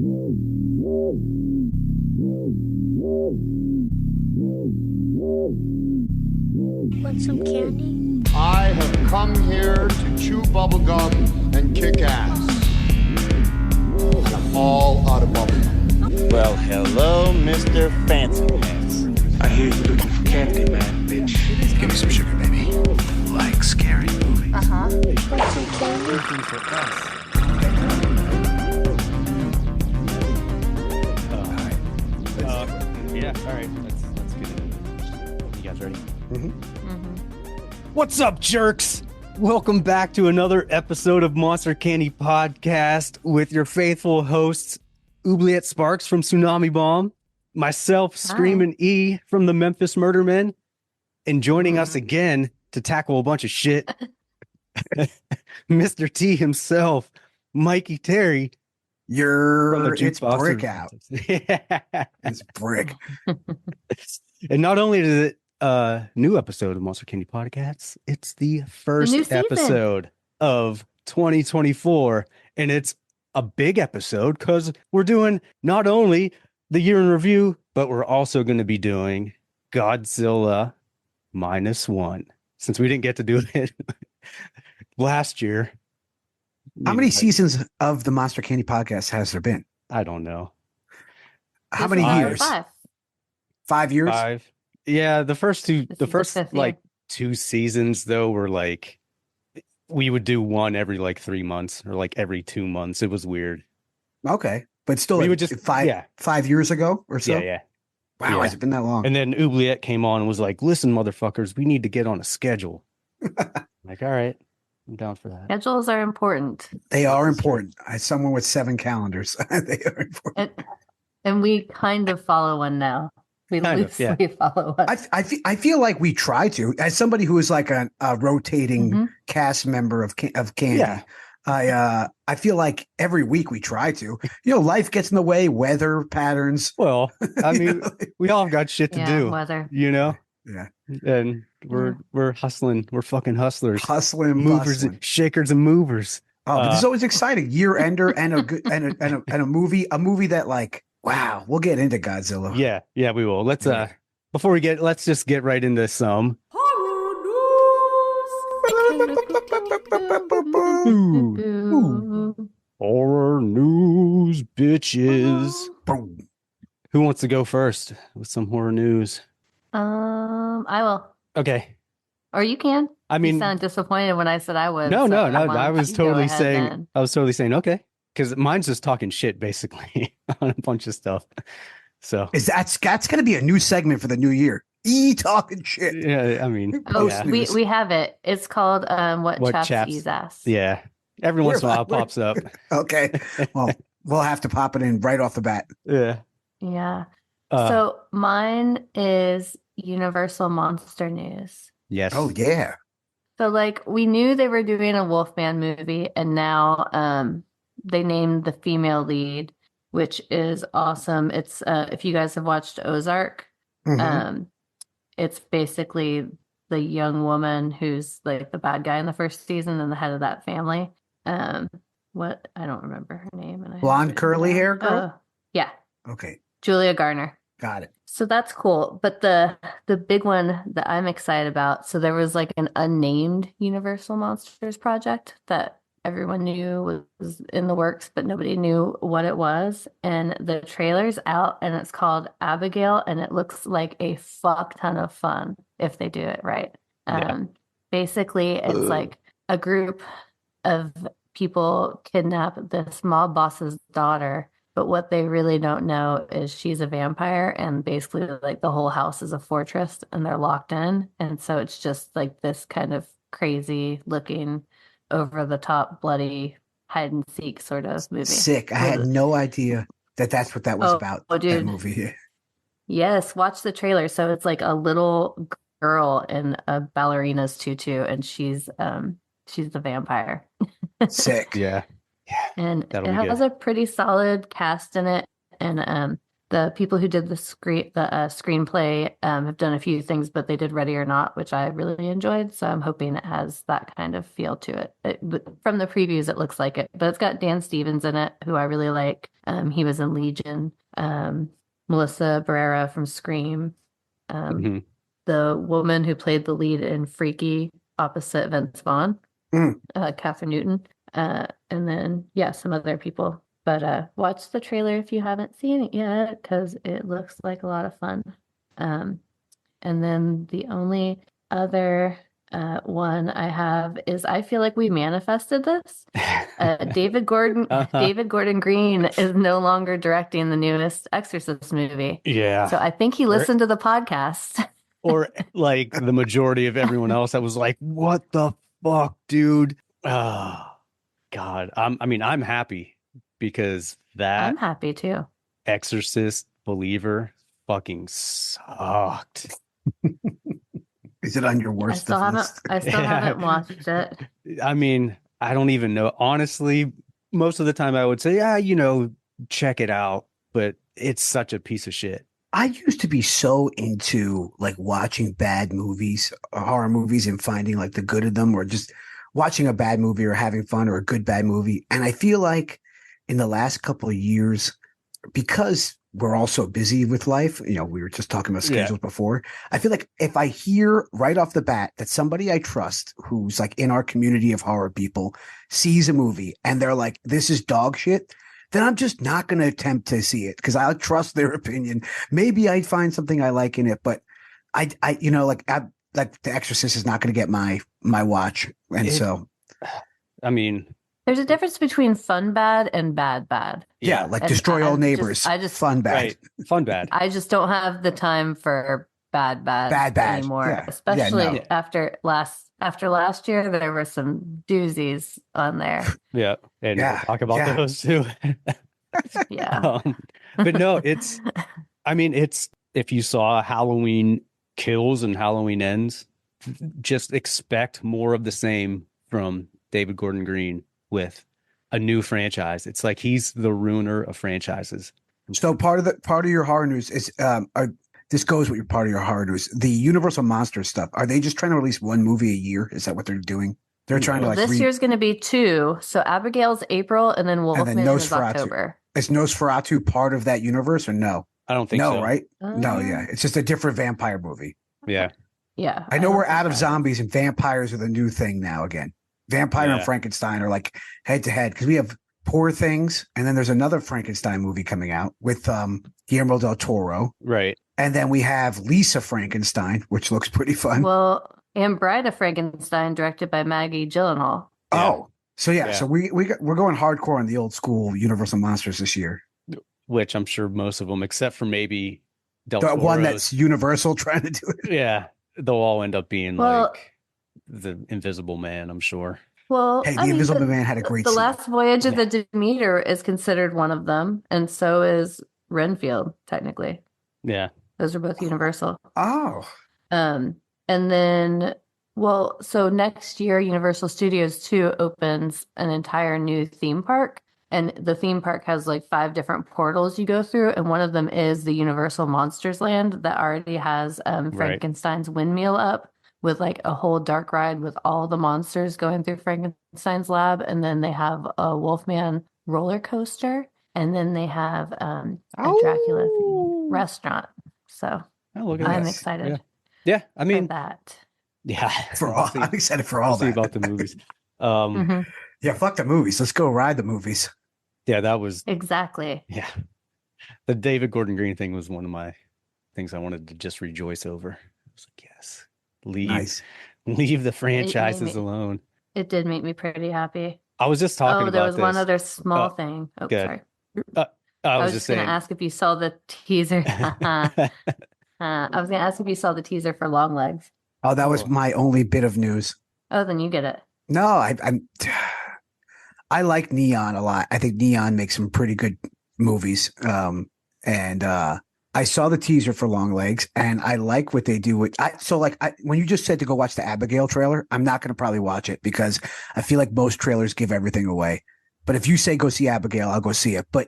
Want some candy? I have come here to chew bubblegum and kick ass. I'm all out of bubblegum. Well, hello, Mr. Fancy Pants. I hear you looking for candy, man, bitch. Give me some sugar, baby. Like scary movies. Uh-huh. Want some candy? Looking for us. Yeah, all right. Let's get it. You guys ready? What's up, jerks? Welcome back to another episode of Monster Candy Podcast with your faithful hosts, Oubliette Sparks from Tsunami Bomb, myself, Screamin' E from the Memphis Murder Men, and joining us again to tackle a bunch of shit, Mr. T himself, Mikey Terry. It's brick out. It's brick. And not only is it a new episode of Monster Candy Podcasts, it's the first episode of 2024. And it's a big episode because we're doing not only the year in review, but we're also going to be doing Godzilla Minus One. Since we didn't get to do it last year. How many seasons of the Monster Candy Podcast has there been? I don't know. How many years? 5 years? 5. Yeah, the first two, This the is first fifth, like 2 seasons though were like, we would do one every like 3 months or like every 2 months. It was weird. Okay, but still, We like would just 5 years ago or so. Yeah. Wow, Yeah. has it been that long? And then Oubliette came on and was like, "Listen, motherfuckers, we need to get on a schedule." Like, all right, I'm down for that. Schedules are important. They are important. As someone with 7 calendars, they are important. And we kind of follow one now. We Kind of, loosely follow one. I feel like we try to. As somebody who is like a rotating cast member of Candy, Yeah. I feel like every week we try to. You know, life gets in the way, weather patterns. Well, I You mean, know? we all got shit to do, Weather. you know. Yeah, And we're hustling. We're fucking hustlers, hustling, movers, bustling. shakers, and movers. Oh, but this is always exciting. Year ender and a good and a movie that like, wow, we'll get into Godzilla. Yeah, we will. Let's let's just get right into some horror news, bitches. Boom. Who wants to go first with some horror news? I will. Okay. Or you can. I mean, you sound disappointed when I said I would. no. so I was you go totally ahead saying, then. okay, because mine's just talking shit basically on a bunch of stuff. So That's going to be a new segment for the new year. Talking shit. yeah, I mean, Oh, yeah, we have it. It's called What Chaps Chaps- Ease Ass. yeah. Every once in a while, it pops up. Okay. Well, we'll have to pop it in right off the bat. Yeah. Yeah. Uh, So mine is Universal Monster News. yes. Oh yeah. So like we knew they were doing a Wolfman movie, and now they named the female lead, which is awesome. It's if you guys have watched Ozark, Mhm. it's basically the young woman who's like the bad guy in the first season and the head of that family. What I don't remember her name. And I have Blonde it curly down. hair girl? Yeah, Okay. Julia Garner. Got it. So that's cool. But the big one that I'm excited about, so there was like an unnamed Universal Monsters project that everyone knew was in the works, but nobody knew what it was. And the trailer's out and it's called Abigail, and it looks like a fuck ton of fun if they do it right. Yeah. Basically, it's like a group of people kidnap this mob boss's daughter. But what they really don't know is she's a vampire, and basically like the whole house is a fortress and they're locked in. And so it's just like this kind of crazy looking, over the top, bloody hide and seek sort of movie. Sick. I had no idea that's what that was about. Oh, That dude. movie. Yes, watch the trailer. So it's like a little girl in a ballerina's tutu, and she's the vampire. Sick. Yeah. And That'll it be has good. a pretty solid cast in it. And the people who did the screenplay have done a few things, but they did Ready or Not, which I really enjoyed. So I'm hoping it has that kind of feel to it. From the previews, it looks like it, but it's got Dan Stevens in it, who I really like. He was in Legion. Melissa Barrera from Scream. The woman who played the lead in Freaky opposite Vince Vaughn, Catherine Newton. And then, some other people. But watch the trailer if you haven't seen it yet, because it looks like a lot of fun. And then the only other one I have is I feel like we manifested this. David Gordon Green is no longer directing the newest Exorcist movie. Yeah. So I think he listened to the podcast. Or like the majority of everyone else that was like, what the fuck, dude? Oh, God. I'm happy. Because I'm happy too. Exorcist Believer fucking sucked. Is it on your worst list? I still haven't watched it. I mean, I don't even know. Honestly, most of the time I would say, check it out. But it's such a piece of shit. I used to be so into like watching bad movies, horror movies, and finding like the good of them, or just watching a bad movie or having fun, or a good bad movie. And I feel like in the last couple of years, because we're all so busy with life, we were just talking about schedules before. I feel like if I hear right off the bat that somebody I trust who's like in our community of horror people sees a movie and they're like, this is dog shit, then I'm just not going to attempt to see it because I trust their opinion. Maybe I'd find something I like in it, but like The Exorcist is not going to get my watch. And there's a difference between fun bad and bad bad. Yeah, like and Destroy All Neighbors. Fun bad. Right. Fun bad. I just don't have the time for bad anymore. Yeah. Especially after last year, there were some doozies on there. Yeah, and we'll talk about those too. Yeah, but no, it's if you saw Halloween Kills and Halloween Ends, just expect more of the same from David Gordon Green with a new franchise. It's like he's the ruiner of franchises. So part of your horror news is this goes with your part of your horror news. The Universal Monsters stuff. Are they just trying to release one movie a year? Is that what they're doing? They're trying to this year's going to be 2. So Abigail's April, and then Wolfman is October. Is Nosferatu part of that universe or no? I don't think so. No, right? No, yeah. It's just a different vampire movie. Yeah. Yeah. I know we're out of zombies and vampires are the new thing now again. Vampire and Frankenstein are like head to head because we have Poor Things, and then there's another Frankenstein movie coming out with Guillermo del Toro. Right. And then we have Lisa Frankenstein, which looks pretty fun. Well, and Bride of Frankenstein, directed by Maggie Gyllenhaal. Oh, so so we're going hardcore on the old school Universal Monsters this year. Which I'm sure most of them, except for maybe Del Toro's, one that's Universal trying to do it. Yeah, they'll all end up being like the Invisible Man, I'm sure. Well, hey, the Invisible Man had a great The scene. Last Voyage of the Demeter is considered one of them, and so is Renfield, technically. Yeah. Those are both Universal. Oh. And then, so next year, Universal Studios 2 opens an entire new theme park. And the theme park has like 5 different portals you go through. And one of them is the Universal Monsters Land that already has Frankenstein's windmill up with like a whole dark ride with all the monsters going through Frankenstein's lab. And then they have a Wolfman roller coaster. And then they have a Dracula restaurant. So I'm excited. Yeah. I mean, for that. Yeah. I'm excited for all that. See about the movies. Yeah, fuck the movies. Let's go ride the movies. Yeah, that was exactly. Yeah. The David Gordon Green thing was one of my things I wanted to just rejoice over. I was like, yes. Leave the franchises alone. It did make me pretty happy. I was just talking about there was this. one other small thing. Oh, good. Sorry. I was just going to ask if you saw the teaser. I was going to ask if you saw the teaser for Long Legs. Oh, that was my only bit of news. Oh, then you get it. No, I like Neon a lot. I think Neon makes some pretty good movies. And I saw the teaser for Long Legs, and I like what they do with. When you just said to go watch the Abigail trailer, I'm not going to probably watch it because I feel like most trailers give everything away. But if you say go see Abigail, I'll go see it. But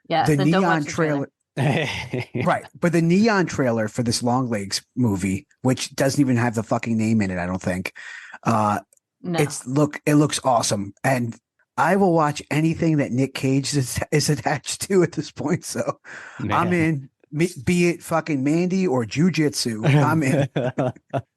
yeah, the Neon trailer, Right. But the neon trailer for this Long Legs movie, which doesn't even have the fucking name in it, I don't think. No. It looks awesome. And I will watch anything that Nick Cage is attached to at this point. So I'm in. Be it fucking Mandy or Jiu-Jitsu, I'm in.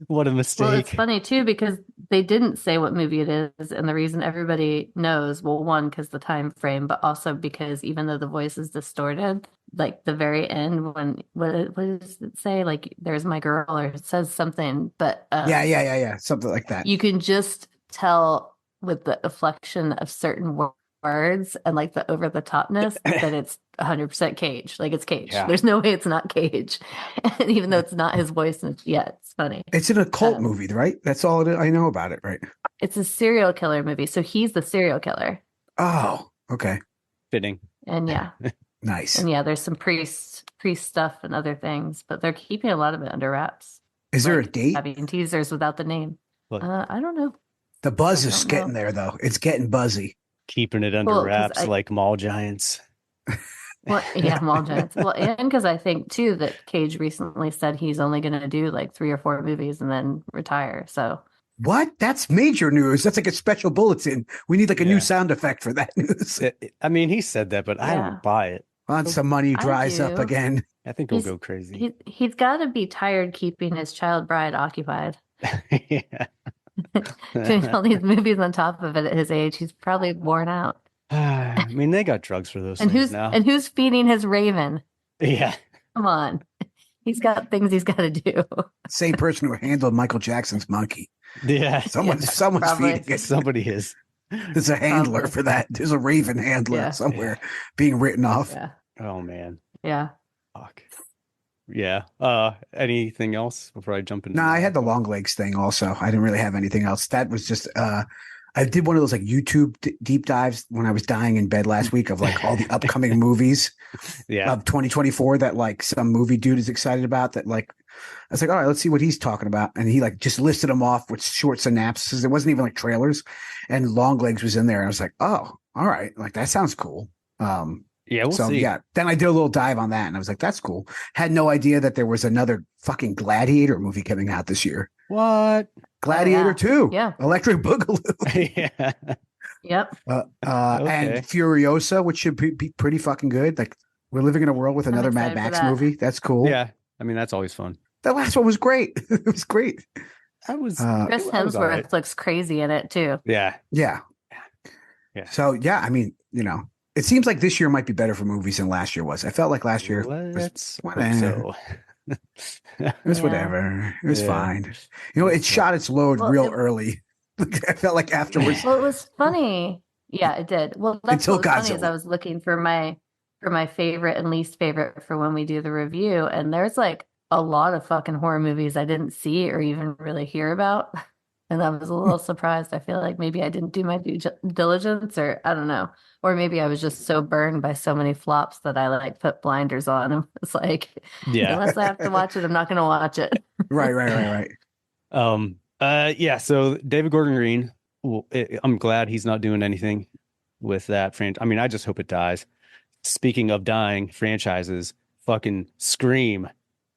What a mistake. Well, it's funny too because they didn't say what movie it is, and the reason everybody knows, well, one, because the time frame, but also because even though the voice is distorted, like the very end when what does it say? Like, there's my girl, or it says something, but Yeah, something like that. you can just tell with the inflection of certain words and like the over the topness that it's 100% Cage. Like, it's Cage. Yeah. There's no way it's not Cage. And even though it's not his voice, it's funny. It's an occult movie, right? That's all I know about it, right? It's a serial killer movie. So he's the serial killer. Oh, okay. Fitting. And Nice. and there's some priest stuff and other things, but they're keeping a lot of it under wraps. Is there a date? Having teasers without the name. Look. I don't know. The buzz is getting there, though. It's getting buzzy. Keeping it under wraps like mall giants. Well, yeah, Mall Giants. Well, and because I think too that Cage recently said he's only going to do like 3 or 4 movies and then retire. So what? That's major news. That's like a special bulletin. We need like a new sound effect for that news. I mean, he said that, but I don't buy it. Once some money dries up again, I think he'll go crazy. He's got to be tired keeping his child bride occupied. Yeah. Doing all these movies on top of it at his age, he's probably worn out. I mean, they got drugs for those and things now. And who's feeding his raven? Yeah. Come on. He's got things he's got to do. Same person who handled Michael Jackson's monkey. Yeah. Someone's Probably. feeding it. Somebody is. There's a handler for that. There's a raven handler somewhere being written off. Yeah. Oh, man. Yeah. Fuck. Yeah. Anything else before I jump into? No, I had the long legs thing also. I didn't really have anything else. That was just I did one of those like YouTube deep dives when I was dying in bed last week of like all the upcoming movies of 2024 that like some movie dude is excited about, that like I was like, all right, let's see what he's talking about. And he like just listed them off with short synopses. It wasn't even like trailers, and Long Legs was in there. And I was like, oh, all right. Like, that sounds cool. Yeah, we'll see. Yeah, then I did a little dive on that, and I was like, "That's cool." Had no idea that there was another fucking Gladiator movie coming out this year. What? Gladiator 2? Yeah, Electric Boogaloo. Yeah. Yep. And Furiosa, which should be pretty fucking good. Like, we're living in a world with another Mad Max movie. That's cool. Yeah, I mean, that's always fun. The last one was great. It was great. Chris Hemsworth looks crazy in it too. Yeah. So yeah, I mean, it seems like this year might be better for movies than last year was. I felt like last year Let's hope so. It was whatever. It was fine. It shot its load real early. I felt like afterwards. Well, it was funny. Yeah, it did. Well, that's what was funny is I was looking for my favorite and least favorite for when we do the review, and there's like a lot of fucking horror movies I didn't see or even really hear about. And I was a little surprised. I feel like maybe I didn't do my due diligence, or I don't know. Or maybe I was just so burned by so many flops that I like put blinders on. And it's like, unless I have to watch it, I'm not going to watch it. Right. So David Gordon Green, I'm glad he's not doing anything with that franchise. I mean, I just hope it dies. Speaking of dying franchises, fucking Scream.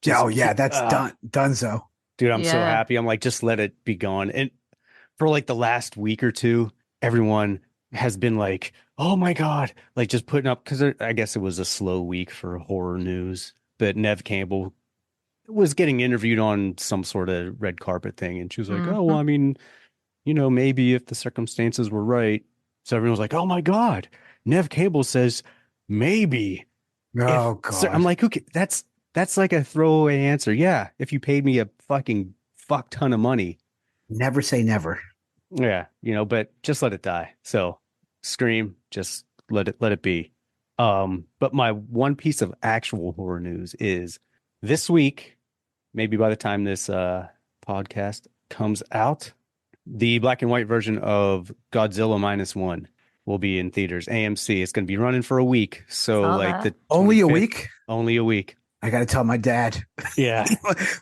That's donezo. Dude, I'm so happy. I'm like, just let it be gone. And for like the last week or two, everyone has been like, oh my God, like just putting up, because I guess it was a slow week for horror news. But Neve Campbell was getting interviewed on some sort of red carpet thing. And she was like, oh, well, I mean, maybe if the circumstances were right. So everyone was like, oh my God, Neve Campbell says maybe. Oh God. So I'm like, okay, that's like a throwaway answer. Yeah, if you paid me a fucking fuck ton of money. Never say never. Yeah, but just let it die. So Scream, just let it be. But my one piece of actual horror news is this week, maybe by the time this podcast comes out, the black and white version of Godzilla Minus One will be in theaters. AMC. It's going to be running for a week. So only a week? Only a week. I got to tell my dad. Yeah.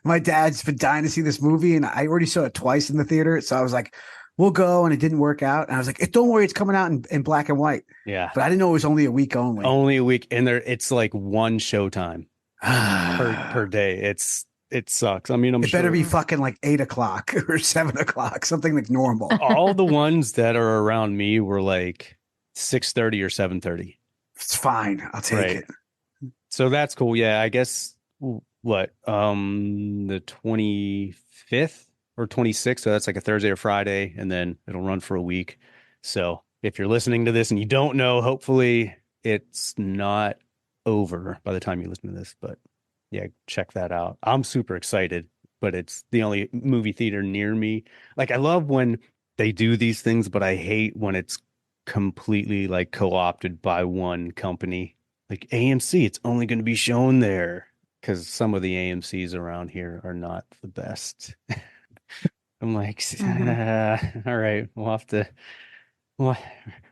My dad's been dying to see this movie, and I already saw it twice in the theater. So I was like, we'll go, and it didn't work out. And I was like, don't worry, it's coming out in black and white. Yeah. But I didn't know it was only a week only. Only a week. And it's like one showtime per day. It sucks. I mean, it better be fucking like 8 o'clock or 7 o'clock, something like normal. All the ones that are around me were like 6:30 or 7:30. It's fine. I'll take it. So that's cool. Yeah, I guess what the 25th or 26th. So that's like a Thursday or Friday, and then it'll run for a week. So if you're listening to this and you don't know, hopefully it's not over by the time you listen to this. But yeah, check that out. I'm super excited, but it's the only movie theater near me. Like, I love when they do these things, but I hate when it's completely like co-opted by one company. Like AMC, it's only going to be shown there, because some of the AMCs around here are not the best. I'm like, all right, we'll have to. Well,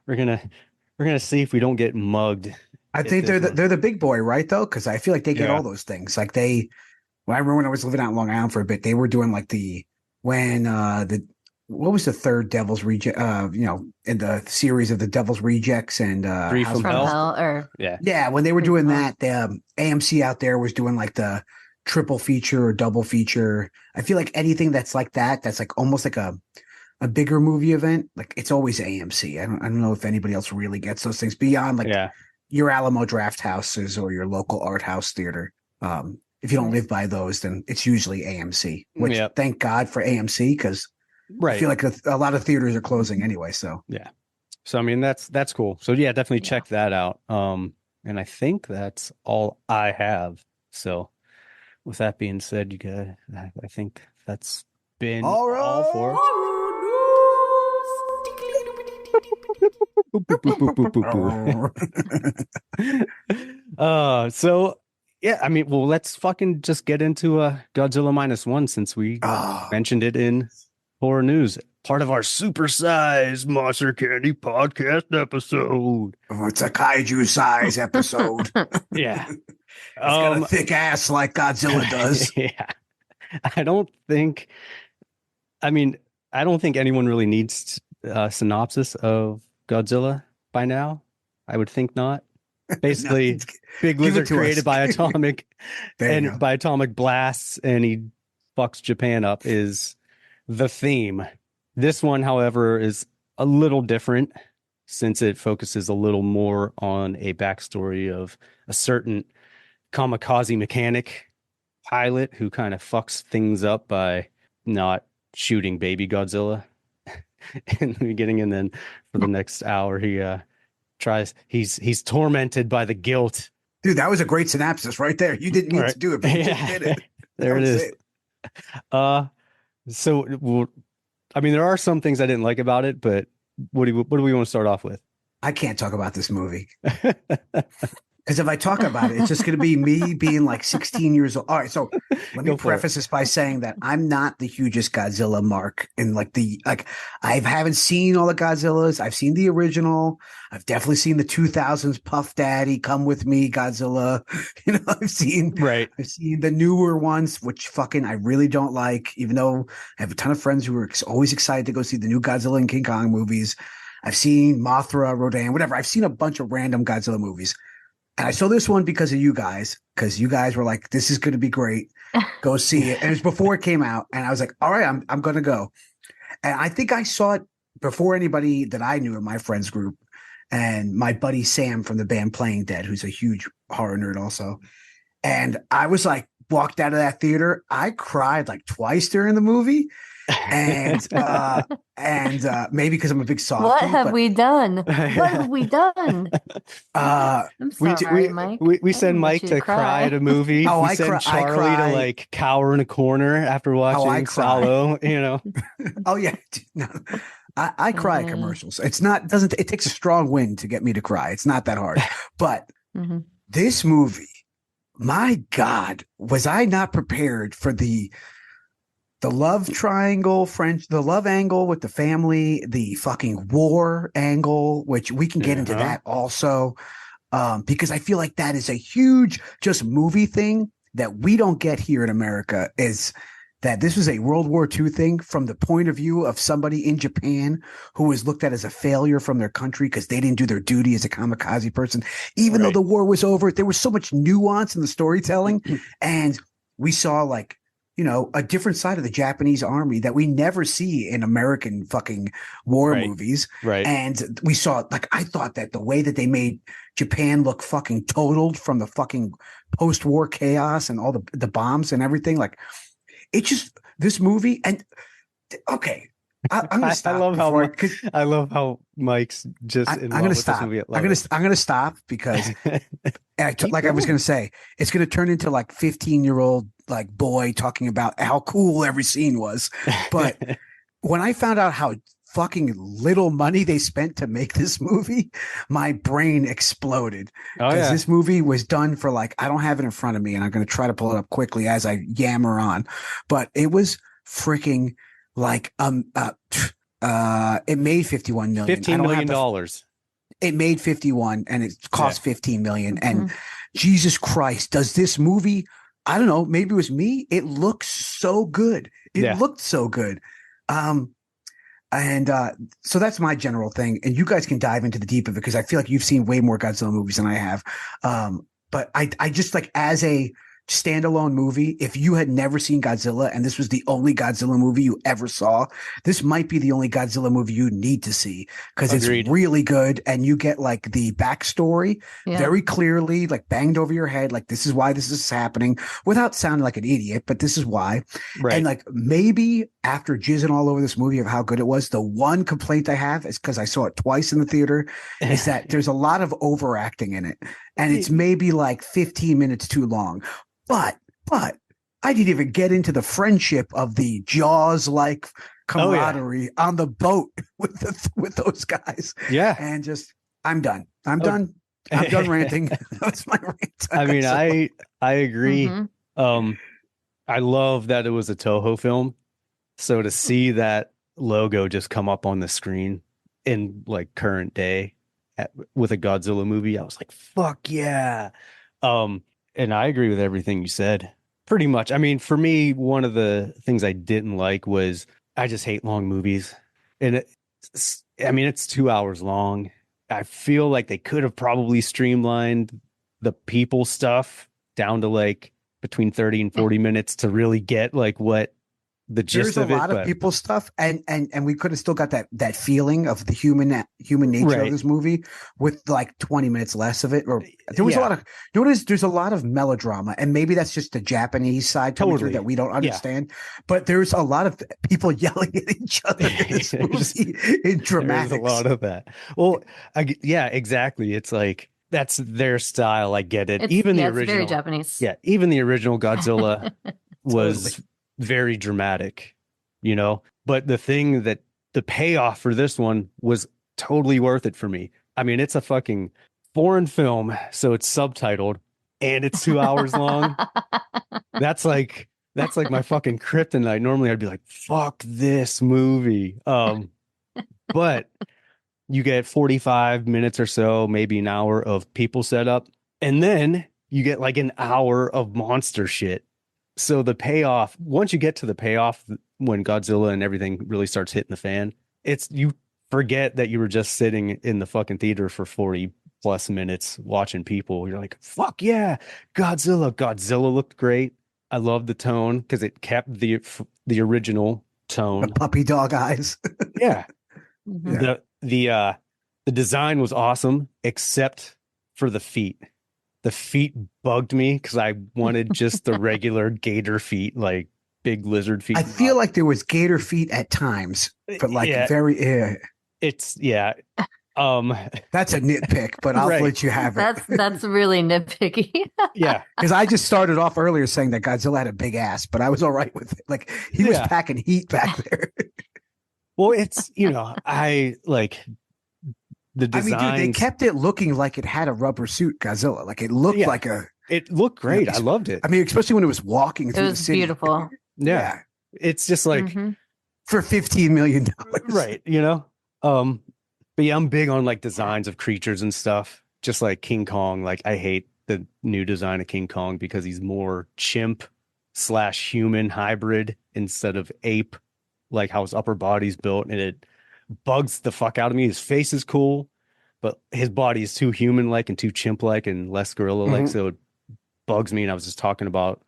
we're gonna see if we don't get mugged. I think they're the big boy, right? Though, because I feel like they get all those things. Like I remember when I was living out in Long Island for a bit, they were doing like what was the third Devil's Reject? In the series of the Devil's Rejects and Three from Hell. When they were doing that, the AMC out there was doing like the triple feature or double feature. I feel like anything that's like that's like almost like a bigger movie event. Like, it's always AMC. I don't know if anybody else really gets those things beyond like your Alamo Draft houses or your local art house theater. If you don't live by those, then it's usually AMC. Which thank God for AMC, because I feel like a lot of theaters are closing anyway. So I mean, that's cool. So yeah, definitely check that out. And I think that's all I have. So with that being said, you guys, I think that's been all for. So yeah, I mean, well, let's fucking just get into Godzilla Minus One, since we mentioned it in horror news, part of our supersized Monster Candy podcast episode. It's a kaiju size episode. Yeah. It's got a thick ass like Godzilla does. Yeah. I don't think anyone really needs a synopsis of Godzilla by now. I would think not. Basically, big lizard created by atomic blasts, and he fucks Japan up is the theme. This one, however, is a little different, since it focuses a little more on a backstory of a certain kamikaze mechanic pilot who kind of fucks things up by not shooting baby Godzilla in the beginning, and then for the next hour he's tormented by the guilt. Dude, that was a great synopsis right there. You didn't need to do it, but you just did it. There it is. So, I mean, there are some things I didn't like about it, but what do we want to start off with? I can't talk about this movie. Because if I talk about it, it's just going to be me being like 16 years old. All right, so let me preface this by saying that I'm not the hugest Godzilla mark. And I haven't seen all the Godzillas. I've seen the original. I've definitely seen the 2000s Puff Daddy, Come With Me Godzilla. I've seen the newer ones, which fucking I really don't like, even though I have a ton of friends who are always excited to go see the new Godzilla and King Kong movies. I've seen Mothra, Rodan, whatever. I've seen a bunch of random Godzilla movies. And I saw this one because of you guys, because you guys were like, this is going to be great. Go see it. And it was before it came out. And I was like, all right, I'm going to go. And I think I saw it before anybody that I knew in my friends group. And my buddy Sam from the band Playing Dead, who's a huge horror nerd also. And I was like, walked out of that theater. I cried like twice during the movie. And maybe because I'm a big softie. What have we done? What have we done? I'm sorry, Mike. We send Mike to cry at a movie. We send Charlie to like cower in a corner after watching Solo. Oh yeah, no, I cry at commercials. It takes a strong wind to get me to cry. It's not that hard. But this movie, my God, was I not prepared for the love triangle, the love angle with the family, the fucking war angle, which we can get into that also, because I feel like that is a huge just movie thing that we don't get here in America. Is that this was a World War II thing from the point of view of somebody in Japan who was looked at as a failure from their country because they didn't do their duty as a kamikaze person. Even though the war was over, there was so much nuance in the storytelling. And we saw like, you know, a different side of the Japanese army that we never see in American fucking war movies. Right. And we saw, like, I thought that the way that they made Japan look fucking totaled from the fucking post-war chaos and all the bombs and everything, like, it just, this movie, and okay, I'm gonna stop. I love how Mike's just in love with this movie. I'm gonna stop because, like I was gonna say, it's gonna turn into like 15-year-old like boy talking about how cool every scene was. But when I found out how fucking little money they spent to make this movie, my brain exploded. Because this movie was done for like, I don't have it in front of me, and I'm gonna try to pull it up quickly as I yammer on, but it was freaking like it made $51 million. $15 million. It made 51 and it cost 15 million. And Jesus Christ, does this movie, I don't know, maybe it was me, it looks so good. It looked so good. So that's my general thing. And you guys can dive into the deep of it because I feel like you've seen way more Godzilla movies than I have. But I just like, as a standalone movie, if you had never seen Godzilla and this was the only Godzilla movie you ever saw, this might be the only Godzilla movie you need to see because it's really good, and you get like the backstory very clearly, like banged over your head, like this is why this is happening, without sounding like an idiot, but this is why. And like, maybe after jizzing all over this movie of how good it was, the one complaint I have is, because I saw it twice in the theater, is that there's a lot of overacting in it, and it's maybe like 15 minutes too long. But I didn't even get into the friendship of the Jaws-like camaraderie on the boat with those guys. Yeah, and just I'm done. I'm done ranting. That's my rant. I mean, I agree. I love that it was a Toho film, so to see that logo just come up on the screen in like current day with a Godzilla movie, I was like, fuck yeah. And I agree with everything you said, pretty much. I mean, for me, one of the things I didn't like was I just hate long movies. And it's 2 hours long. I feel like they could have probably streamlined the people stuff down to like between 30 and 40 minutes to really get like what the gist of it. There's a lot of people stuff, and we could have still got that feeling of the human nature of this movie with like 20 minutes less of it. Or there was a lot of, there's a lot of melodrama, and maybe that's just the Japanese side that we don't understand. But there's a lot of people yelling at each other in this movie in dramatics. There's a lot of that. Well, exactly. It's like, that's their style. I get it. Even the original, it's very Japanese. Yeah, even the original Godzilla was very dramatic, you know. But the thing that the payoff for this one was totally worth it for me. I mean, it's a fucking foreign film, so it's subtitled and it's 2 hours long. That's like my fucking kryptonite. Normally I'd be like, fuck this movie. But you get 45 minutes or so, maybe an hour of people setup, and then you get like an hour of monster shit. So the payoff, once you get to the payoff, when Godzilla and everything really starts hitting the fan, you forget that you were just sitting in the fucking theater for 40 plus minutes watching people. You're like, fuck yeah, Godzilla looked great. I love the tone because it kept the original tone. The puppy dog eyes. Yeah. The design was awesome, except for the feet. The feet bugged me because I wanted just the regular gator feet, like big lizard feet. I feel like there was gator feet at times, but like That's a nitpick, but I'll let you have it. That's really nitpicky. Yeah, because I just started off earlier saying that Godzilla had a big ass, but I was all right with it. Like he was packing heat back there. Well, it's I like. The designs, I mean, dude, they kept it looking like it had a rubber suit, Godzilla. Like it looked like it looked great. I loved it. I mean, especially when it was walking through the city. It was beautiful. Yeah. It's just like for $15 million. Right. You know? But yeah, I'm big on like designs of creatures and stuff. Just like King Kong. Like I hate the new design of King Kong because he's more chimp slash human hybrid instead of ape, like how his upper body's built, and it bugs the fuck out of me. His face is cool, but his body is too human-like and too chimp-like and less gorilla-like, so it bugs me. And I was just talking about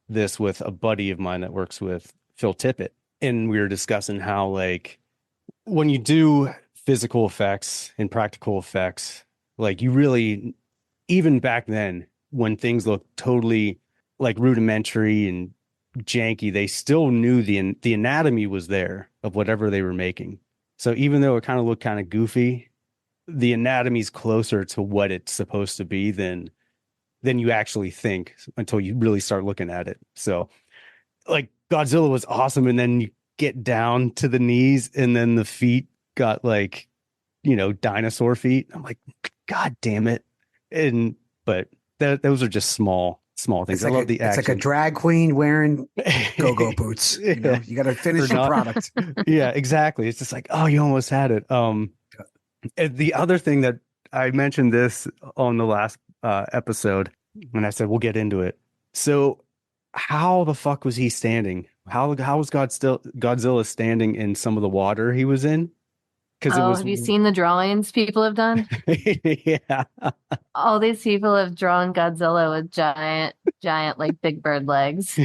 this with a buddy of mine that works with Phil Tippett, and we were discussing how, like, when you do physical effects and practical effects, like, you really, even back then when things looked totally like rudimentary and janky, they still knew the anatomy was there of whatever they were making. So even though it kind of looked kind of goofy, the anatomy's closer to what it's supposed to be than you actually think until you really start looking at it. So, like, Godzilla was awesome, and then you get down to the knees, and then the feet got, like, you know, dinosaur feet. I'm like, God damn it. But those are just small things. I love the action. It's like a drag queen wearing go-go boots. You know, you got to finish your product. Yeah, exactly. It's just like, oh, you almost had it. The other thing that I mentioned this on the last episode, and I said we'll get into it. So, how the fuck was he standing? How was Godzilla standing in some of the water he was in? Because have you seen the drawings people have done? Yeah. All these people have drawn Godzilla with giant, like Big Bird legs.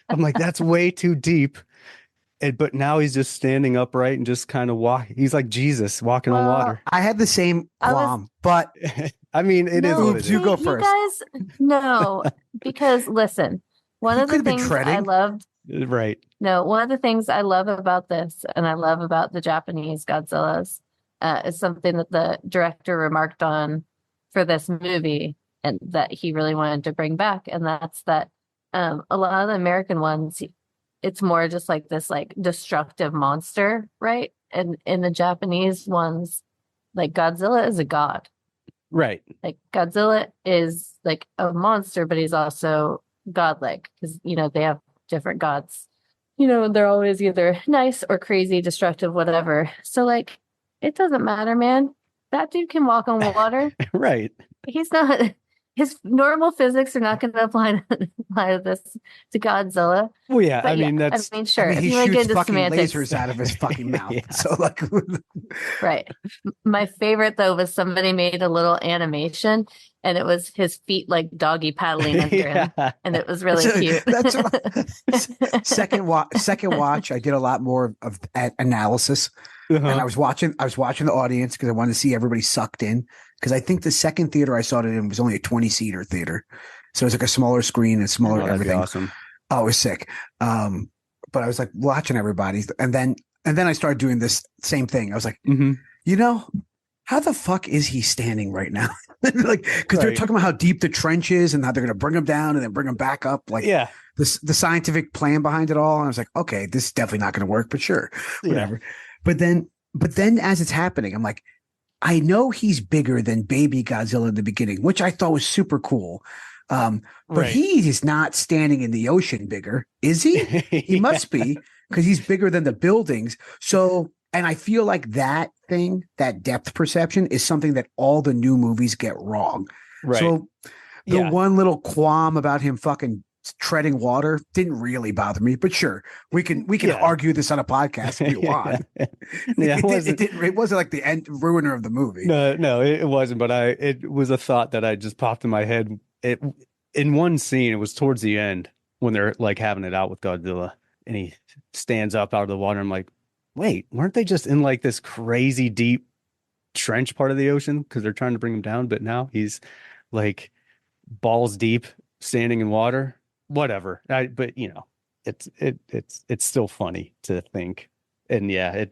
I'm like, that's way too deep. But now he's just standing upright and just kind of He's like Jesus walking on water. I had the same qualm, but I mean, it is what it is. You go first. You guys, no, because listen, one of the things I loved. Right. No, one of the things I love about this, and I love about the Japanese Godzillas, is something that the director remarked on for this movie, and that he really wanted to bring back, and that's that a lot of the American ones, it's more just like this, like, destructive monster, right? And in the Japanese ones, like, Godzilla is a god, right? Like, Godzilla is like a monster, but he's also godlike, because, you know, they have different gods, you know, they're always either nice or crazy, destructive, whatever. So, like, it doesn't matter, man. That dude can walk on water. Right. He's not, his normal physics are not going to apply to this, to Godzilla. Well, yeah, but sure. He shoots fucking lasers out of his fucking mouth. Yeah. So, like, right. My favorite, though, was somebody made a little animation, and it was his feet, like, doggy paddling under him, and it was really cute. Second watch, I did a lot more of analysis, and I was watching the audience because I wanted to see everybody sucked in. Because I think the second theater I saw it in was only a 20-seater theater, so it was like a smaller screen and smaller everything. Awesome. Oh, it was sick. But I was like watching everybody, and then I started doing this same thing. I was like, you know, how the fuck is he standing right now? Like, because they're talking about how deep the trench is and how they're going to bring him down and then bring him back up. Like, yeah, the scientific plan behind it all. And I was like, okay, this is definitely not going to work, but sure, whatever. Yeah. But then as it's happening, I'm like, I know he's bigger than baby Godzilla in the beginning, which I thought was super cool. But he is not standing in the ocean bigger, is he? He must be, because he's bigger than the buildings. So, and I feel like that depth perception is something that all the new movies get wrong. Right. So the one little qualm about him fucking treading water didn't really bother me, but sure, we can argue this on a podcast if you want. It wasn't like the end ruiner of the movie. No, it wasn't. But it was a thought that I just popped in my head. In one scene, it was towards the end when they're, like, having it out with Godzilla, and he stands up out of the water. I'm like, wait, weren't they just in, like, this crazy deep trench part of the ocean because they're trying to bring him down? But now he's, like, balls deep standing in water. Whatever. But you know, it's still funny to think. And yeah,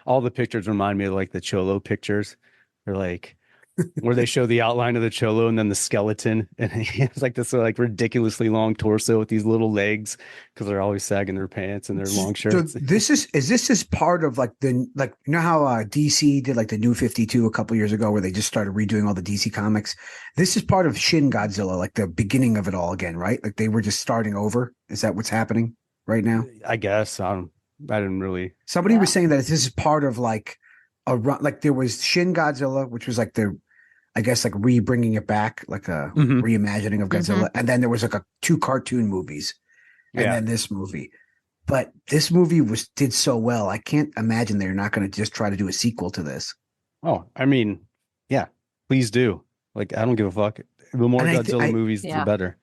all the pictures remind me of, like, the Cholo pictures. They're like where they show the outline of the Cholo and then the skeleton, and it's like this, like, ridiculously long torso with these little legs because they're always sagging their pants and their long shirts. So this is part of, like, you know how DC did, like, the New 52 a couple years ago, where they just started redoing all the DC comics. This is part of Shin Godzilla, like the beginning of it all again, right? Like, they were just starting over. Is that what's happening right now? I guess I didn't really. Somebody was saying that this is part of, like, a run. Like, there was Shin Godzilla, which was like I guess like bringing it back, like a Mhm. reimagining of Godzilla. And then there was like two cartoon movies and Yeah. then this movie. But this movie did so well. I can't imagine they're not going to just try to do a sequel to this. Oh, I mean, yeah, please do. Like, I don't give a fuck. The more And Godzilla movies, the better.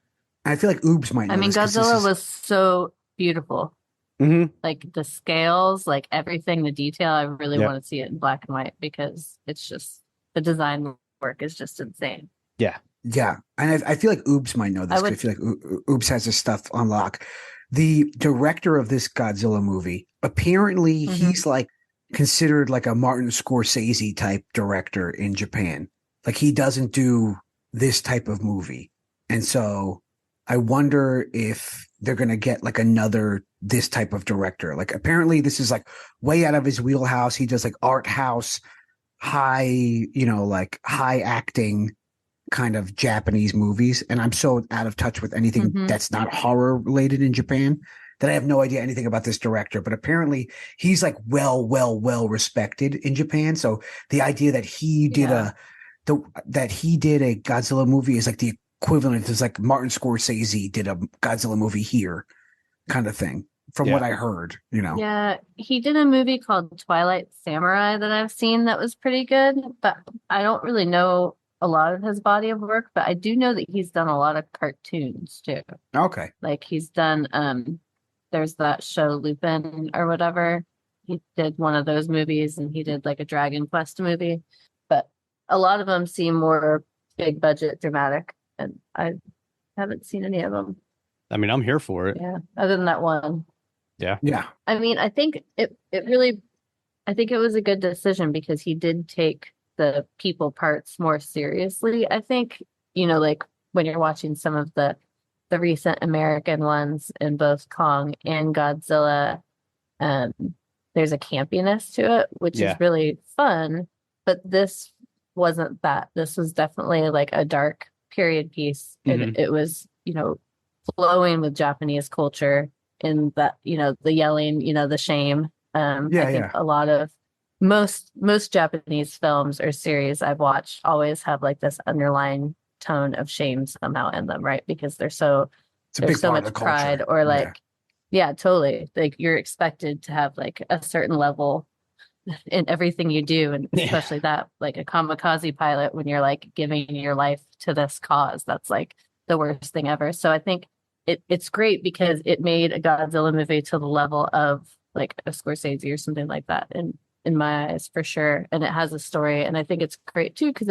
I feel like Oobs might know I mean, this 'cause Godzilla was so beautiful. Mhm. Like the scales, like everything, the detail. I really Yep. want to see it in black and white because it's just the design work is just insane. Yeah. Yeah. And I feel like Oobs might know this. I feel like Oobs has this stuff on lock. The director of this Godzilla movie, apparently he's like considered like a Martin Scorsese type director in Japan. Like he doesn't do this type of movie. And so I wonder if they're going to get like another this type of director. Like apparently this is like way out of his wheelhouse. He does like art house, high, like high acting kind of Japanese movies. And I'm so out of touch with anything that's not horror related in Japan that I have no idea anything about this director. But apparently he's like well respected in Japan. So the idea that he did that he did a Godzilla movie is like the equivalent is like Martin Scorsese did a Godzilla movie here kind of thing from what I heard, Yeah, he did a movie called Twilight Samurai that I've seen that was pretty good, but I don't really know a lot of his body of work, but I do know that he's done a lot of cartoons too. Okay. Like he's done there's that show Lupin or whatever. He did one of those movies and he did like a Dragon Quest movie. But a lot of them seem more big budget dramatic and I haven't seen any of them. I mean, I'm here for it. Yeah, other than that one. Yeah. Yeah. I mean, I think it was a good decision because he did take the people parts more seriously. I think, like when you're watching some of the recent American ones in both Kong and Godzilla, there's a campiness to it, which is really fun. But this wasn't that. This was definitely like a dark period piece. And it was, flowing with Japanese culture in that, the yelling, the shame. I think a lot of most Japanese films or series I've watched always have like this underlying tone of shame somehow in them, right? Because there's so much pride or like, totally. Like you're expected to have like a certain level in everything you do. And especially that, like a kamikaze pilot, when you're like giving your life to this cause, that's like the worst thing ever. So I think it's great because it made a Godzilla movie to the level of like a Scorsese or something like that in my eyes, for sure. And it has a story. And I think it's great too, because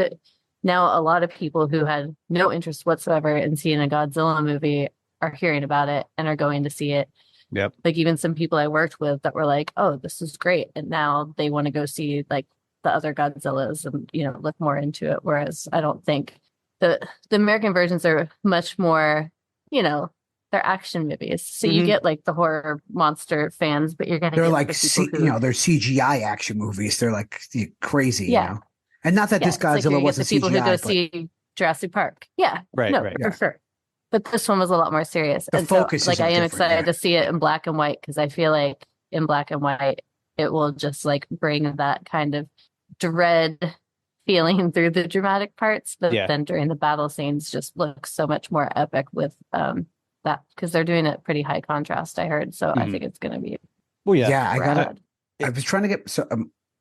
now a lot of people who had no interest whatsoever in seeing a Godzilla movie are hearing about it and are going to see it. Yep. Like even some people I worked with that were like, oh, this is great. And now they want to go see like the other Godzillas and, look more into it. Whereas I don't think the American versions are much more, they're action movies. So you get like the horror monster fans, but you're going to they're get like, they're CGI action movies. They're like crazy, Yeah. And not that this Godzilla like wasn't the people CGI, who go but see Jurassic Park. Yeah. Right. For sure. But this one was a lot more serious. The and focus so, like, is I am different, excited to see it in black and white because I feel like in black and white, it will just like bring that kind of dread feeling through the dramatic parts. But then during the battle scenes, just looks so much more epic with that because they're doing it pretty high contrast, I heard. So I think it's going to be. Well, I was trying to get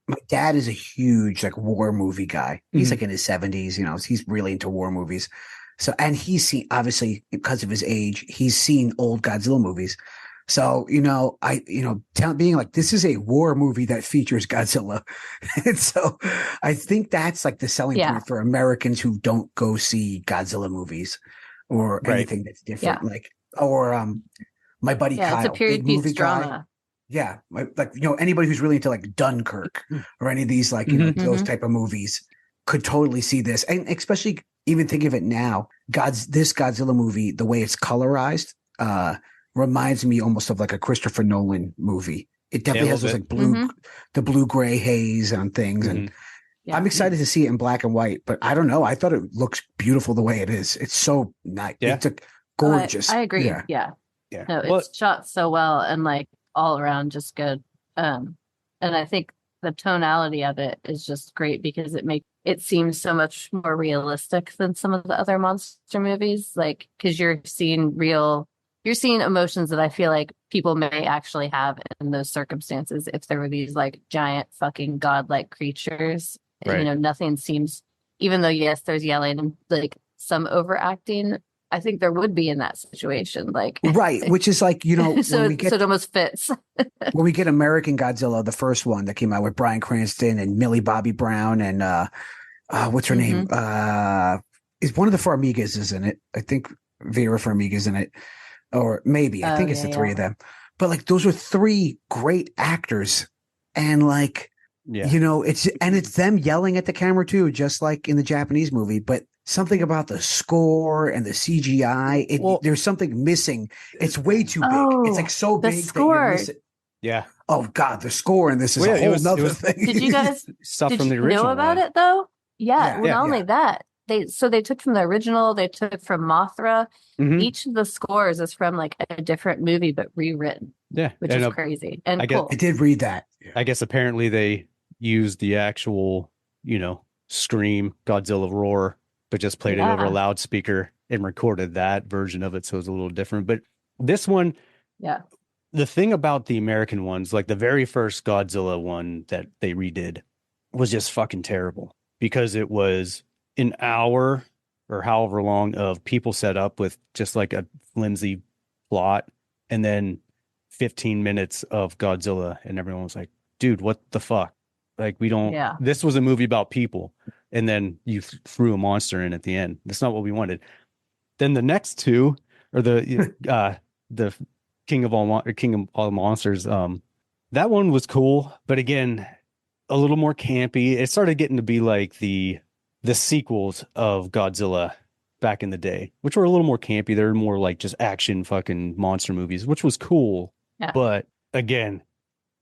my dad is a huge like war movie guy. He's like in his 70s, he's really into war movies. So, and he's seen, obviously because of his age, he's seen old Godzilla movies. So, being like, this is a war movie that features Godzilla. And so I think that's like the selling point for Americans who don't go see Godzilla movies or anything that's different. Like, or my buddy Kyle, it's a period piece movie drama. guy. Yeah. Like, anybody who's really into like Dunkirk or any of these, like, those type of movies could totally see this. And especially even think of it now, this Godzilla movie, the way it's colorized, reminds me almost of like a Christopher Nolan movie. It definitely has those like the blue-gray haze on things. And I'm excited to see it in black and white, but I don't know. I thought it looks beautiful the way it is. It's so nice. Yeah. It's gorgeous. I agree. Yeah. No, it's shot so well and like all around just good. And I think the tonality of it is just great because it seems so much more realistic than some of the other monster movies. Like, because you're seeing emotions that I feel like people may actually have in those circumstances if there were these like giant fucking godlike creatures. Right. Nothing seems, even though yes, there's yelling and like some overacting, I think there would be in that situation. Like, right, which is like, so it almost fits. When we get American Godzilla, the first one that came out with Bryan Cranston and Millie Bobby Brown and what's her name? Is one of the Farmigas is in it? I think Vera Farmiga's in it, or maybe I think it's the three of them. But like those are three great actors, and like it's them yelling at the camera too, just like in the Japanese movie, but. Something about the score and the CGI. There's something missing. It's way too big. It's like so big score. that you're missing. Yeah. Oh God, the score in this is a whole nother thing. Did you guys stuff from the original know about it though? Yeah. Well, not only that, they took from the original. They took from Mothra. Mm-hmm. Each of the scores is from like a different movie, but rewritten. Yeah, which is crazy and cool. I did read that. I guess apparently they used the actual, scream Godzilla roar, but just played it over a loudspeaker and recorded that version of it. So it's a little different. But this one, the thing about the American ones, like the very first Godzilla one that they redid, was just fucking terrible because it was an hour or however long of people set up with just like a flimsy plot and then 15 minutes of Godzilla. And everyone was like, dude, what the fuck? Like, we don't, this was a movie about people. And then you threw a monster in at the end. That's not what we wanted. Then the next two, or the King of All Monsters, that one was cool, but again, a little more campy. It started getting to be like the sequels of Godzilla back in the day, which were a little more campy. They were more like just action fucking monster movies, which was cool. Yeah. But again,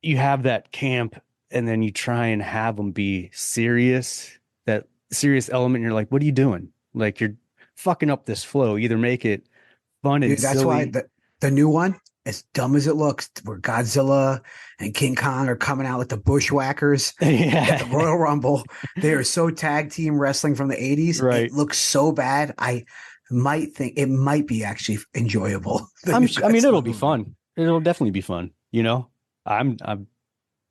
you have that camp, and then you try and have them be serious. That serious element, and you're like, what are you doing? Like, you're fucking up this flow. Either make it fun and that's silly. why the new one, as dumb as it looks, where Godzilla and King Kong are coming out like the Bushwhackers at the Royal Rumble. They are so tag team wrestling from the 80s. Right. It looks so bad. I might think it might be actually enjoyable. It'll be fun. It'll definitely be fun. I'm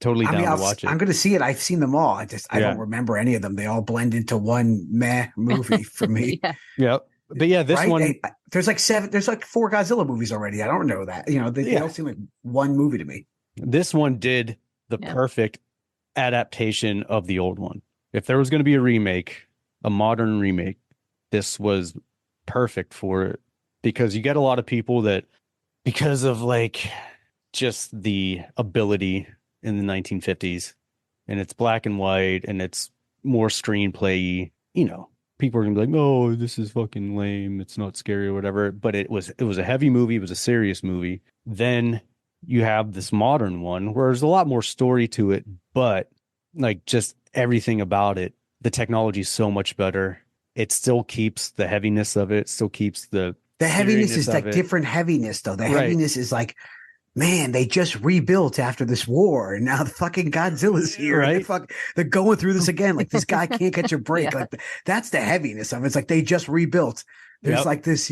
totally down to watch it. I'm going to see it. I've seen them all. I don't remember any of them. They all blend into one meh movie for me. Yep. But yeah, this one. And there's like 4 Godzilla movies already. I don't know that. They all seem like one movie to me. This one did the perfect adaptation of the old one. If there was going to be a remake, a modern remake, this was perfect for it, because you get a lot of people that, because of like just the ability in the 1950s, and it's black and white and it's more screenplay, people are gonna be like, oh, this is fucking lame, it's not scary or whatever. But it was a heavy movie, it was a serious movie. Then you have this modern one where there's a lot more story to it, but like just everything about it, the technology is so much better. It still keeps the heaviness of it, still keeps the heaviness is like different heaviness though. The heaviness is like, man, they just rebuilt after this war, and now the fucking Godzilla's here. Right? They're going through this again. Like, this guy can't catch a break. Like, that's the heaviness of it. It's like they just rebuilt. There's like this,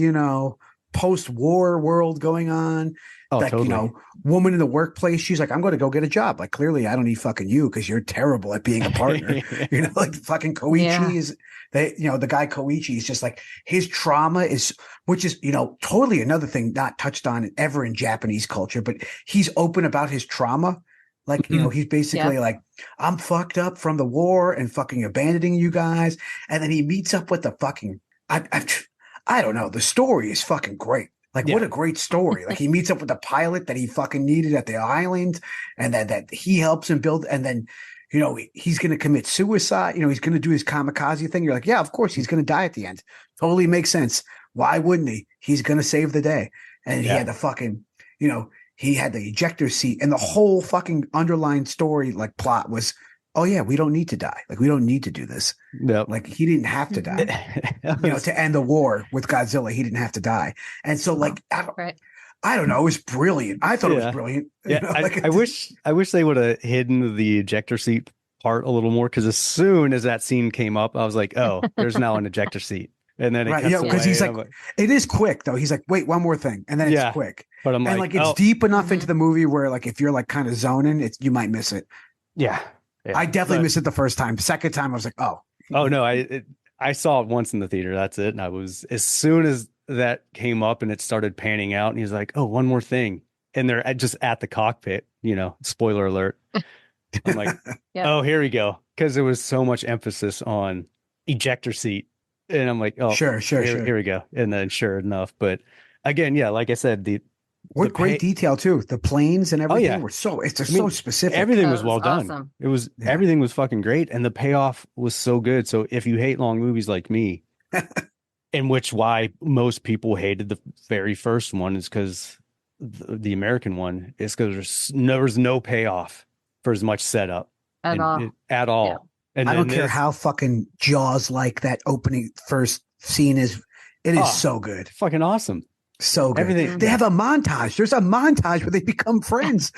post-war world going on. Oh, like, totally. Woman in the workplace, she's like, I'm going to go get a job. Like, clearly I don't need fucking you because you're terrible at being a partner. Like fucking Koichi is, the guy Koichi is just like, his trauma is, which is, totally another thing not touched on ever in Japanese culture, but he's open about his trauma. Like, he's basically like, I'm fucked up from the war and fucking abandoning you guys. And then he meets up with the fucking, I don't know. The story is fucking great. Like, what a great story. Like, he meets up with the pilot that he fucking needed at the island, and that he helps him build. And then, he's going to commit suicide. He's going to do his kamikaze thing. You're like, yeah, of course he's going to die at the end. Totally makes sense. Why wouldn't he? He's going to save the day. And he had the fucking, he had the ejector seat, and the whole fucking underlying story, like, plot was, oh yeah, we don't need to die. Like, we don't need to do this. Yep. Like, he didn't have to die. To end the war with Godzilla, he didn't have to die. And so, like, I don't know. It was brilliant. I thought it was brilliant. Yeah, I wish they would have hidden the ejector seat part a little more, because as soon as that scene came up, I was like, oh, there's now an ejector seat. And then it cuts away, because he's like, it is quick though. He's like, wait, one more thing, and then it's quick. But I'm and like, it's deep enough into the movie where like if you're like kind of zoning, you might miss it. Yeah, I definitely missed it the first time. Second time, I was like, oh no, I saw it once in the theater. That's it. And I was, as soon as that came up and it started panning out, and he's like, oh, one more thing, and they're just at the cockpit. Spoiler alert. I'm like, oh, here we go, because there was so much emphasis on ejector seat. And I'm like, oh, sure. Here we go. And then sure enough. But again, like I said, what great detail too. The planes and everything were so specific. Everything was well awesome. done. It was everything was fucking great. And the payoff was so good. So if you hate long movies like me, in which why most people hated the very first one is because the American one is because there's no payoff for as much setup at all. Yeah. And I don't care how fucking Jaws like that opening first scene is. It is so good. Fucking awesome. So good. Everything. They have a montage. There's a montage where they become friends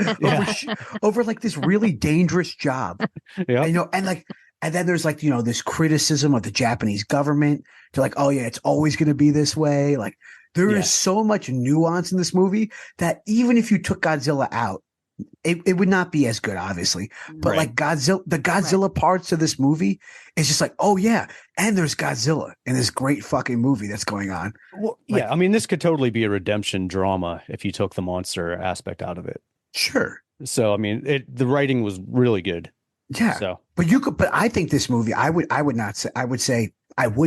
over like this really dangerous job. Yeah. And then there's like, this criticism of the Japanese government. They're like, oh yeah, it's always going to be this way. Like there is so much nuance in this movie that even if you took Godzilla out, it would not be as good, obviously, but like Godzilla parts of this movie is just like, oh yeah, and there's Godzilla in this great fucking movie that's going on. Well, I mean, this could totally be a redemption drama if you took the monster aspect out of it. Sure. So I mean, the writing was really good. Yeah. So, but I think this movie, I would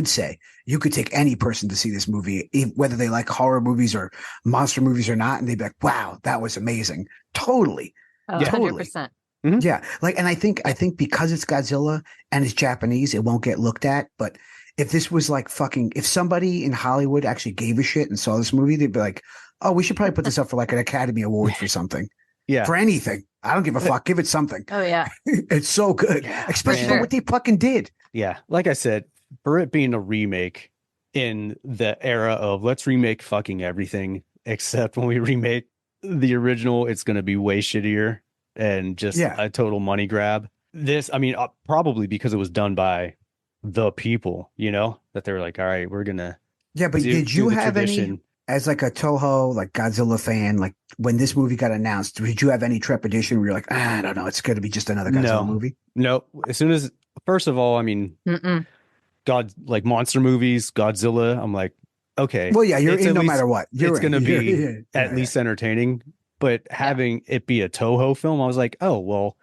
say you could take any person to see this movie, whether they like horror movies or monster movies or not, and they'd be like, wow, that was amazing. Totally. Oh, totally. 100%. Mm-hmm. Yeah. Like, and I think because it's Godzilla and it's Japanese, it won't get looked at. But if this was like if somebody in Hollywood actually gave a shit and saw this movie, they'd be like, oh, we should probably put this up for like an Academy Award for something. Yeah. For anything. I don't give a fuck. Give it something. Oh yeah. It's so good. Yeah, especially for what they fucking did. Yeah. Like I said, for it being a remake in the era of let's remake fucking everything, except when we remake the original, it's going to be way shittier and just a total money grab. This, I mean, probably because it was done by the people, that they were like, all right, we're going to. Yeah, but did you have any, as like a Toho, like Godzilla fan, like when this movie got announced, did you have any trepidation where you're like, I don't know, it's going to be just another Godzilla movie? No. As soon as, first of all, I mean, like monster movies, Godzilla, I'm like, okay. Well, yeah, you're in no matter what. It's going to be at least entertaining. But having it be a Toho film, I was like, oh, well,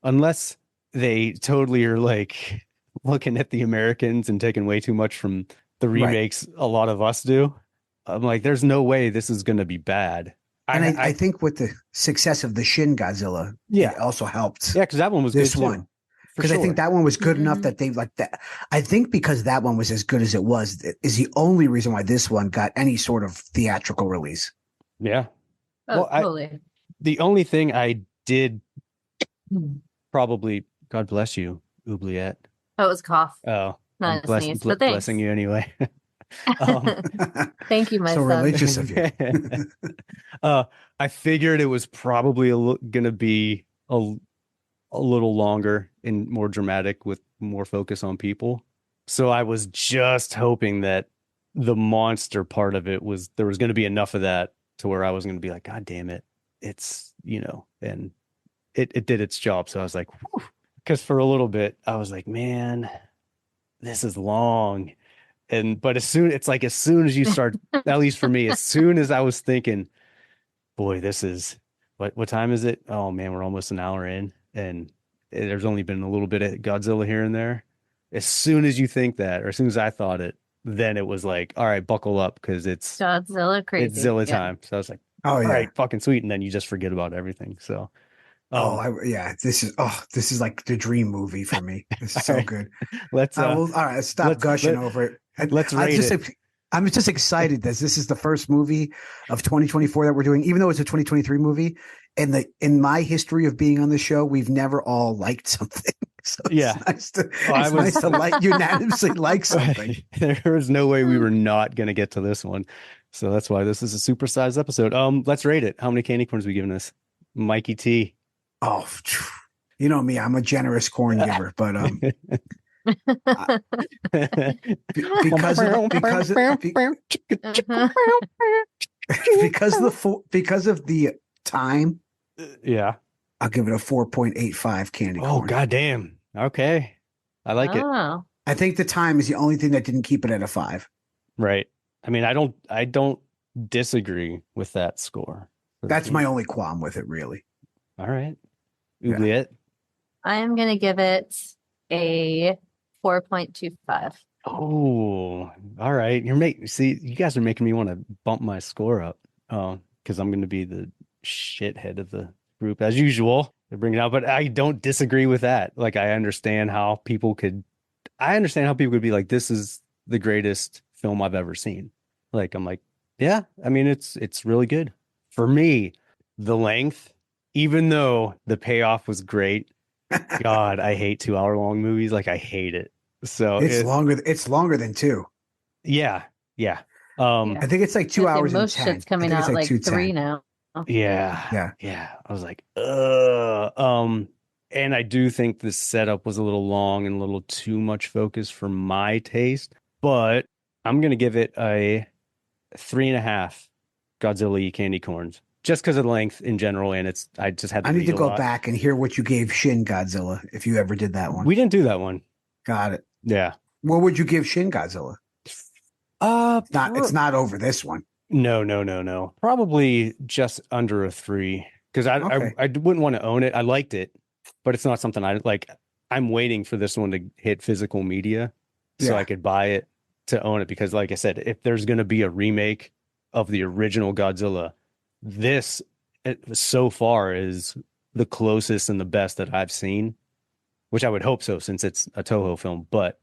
unless they totally are like looking at the Americans and taking way too much from the remakes a lot of us do, I'm like, there's no way this is going to be bad. And I think with the success of the Shin Godzilla, it also helped. Yeah, because that one was this good one. Too. Because I think that one was good enough that they like that. I think because that one was as good as it was is the only reason why this one got any sort of theatrical release. Yeah. Oh, well, totally. The only thing I did probably, God bless you, Oubliette. Oh, it was cough. Oh, not a sneeze, but thanks. Blessing you anyway. Thank you, my so son. religious of you. I figured it was probably going to be a little longer and more dramatic with more focus on people. So I was just hoping that the monster part of it there was going to be enough of that to where I was going to be like, God damn it. It's, and it did its job. So I was like, because for a little bit I was like, man, this is long. But as soon as you start, at least for me, as soon as I was thinking, boy, this is what time is it? Oh man, we're almost an hour in, and there's only been a little bit of Godzilla here and there. As soon as you think that, or as soon as I thought it, then it was like, all right, buckle up, because it's Godzilla crazy. It's Zilla time. So I was like, all right, fucking sweet, and then you just forget about everything. So. This is like the dream movie for me. This is so good. Let's all right, stop gushing over it. Let's rate it. I'm just excited that this is the first movie of 2024 that we're doing, even though it's a 2023 movie. In my history of being on the show, we've never all liked something. So Yeah. it's nice to like unanimously like something. There was no way we were not going to get to this one. So that's why this is a supersized episode. Let's rate it. How many candy corns are we giving this? Mikey T. Oh, you know me, I'm a generous corn giver, but because of the time, Yeah. I'll give it a 4.85 candy corn. Oh, goddamn. Okay. I like it. Oh. I think the time is the only thing that didn't keep it at a 5. Right. I mean, I don't disagree with that score. That's my only qualm with it, really. All right. Yeah. Oubliette. I am going to give it a 4.25. Oh, all right. See, you guys are making me want to bump my score up. Because I'm going to be the shithead of the group as usual to bring it out. But I don't disagree with that. Like, I understand how people could be like, this is the greatest film I've ever seen. Like, I'm like, yeah, I mean, it's really good. For me, the length, even though the payoff was great, God, I hate 2-hour-long movies. Like, I hate it. So it's longer than 2. Yeah. I think it's like 2 hours and most 10. shit's coming I think out it's like 2:10. 3 now. Yeah. I was like, and I do think the setup was a little long and a little too much focus for my taste, but I'm going to give it a 3.5 Godzilla candy corns just because of the length in general. And I just had to I need to read a go lot. back and hear what you gave Shin Godzilla if you ever did that one. We didn't do that one. Got it. Yeah. What would you give Shin Godzilla? It's not over this one. No. Probably just under a 3 because I wouldn't want to own it. I liked it, but it's not something I like. I'm waiting for this one to hit physical media so I could buy it to own it because, like I said, if there's going to be a remake of the original Godzilla, this so far is the closest and the best that I've seen, which I would hope so since it's a Toho film. But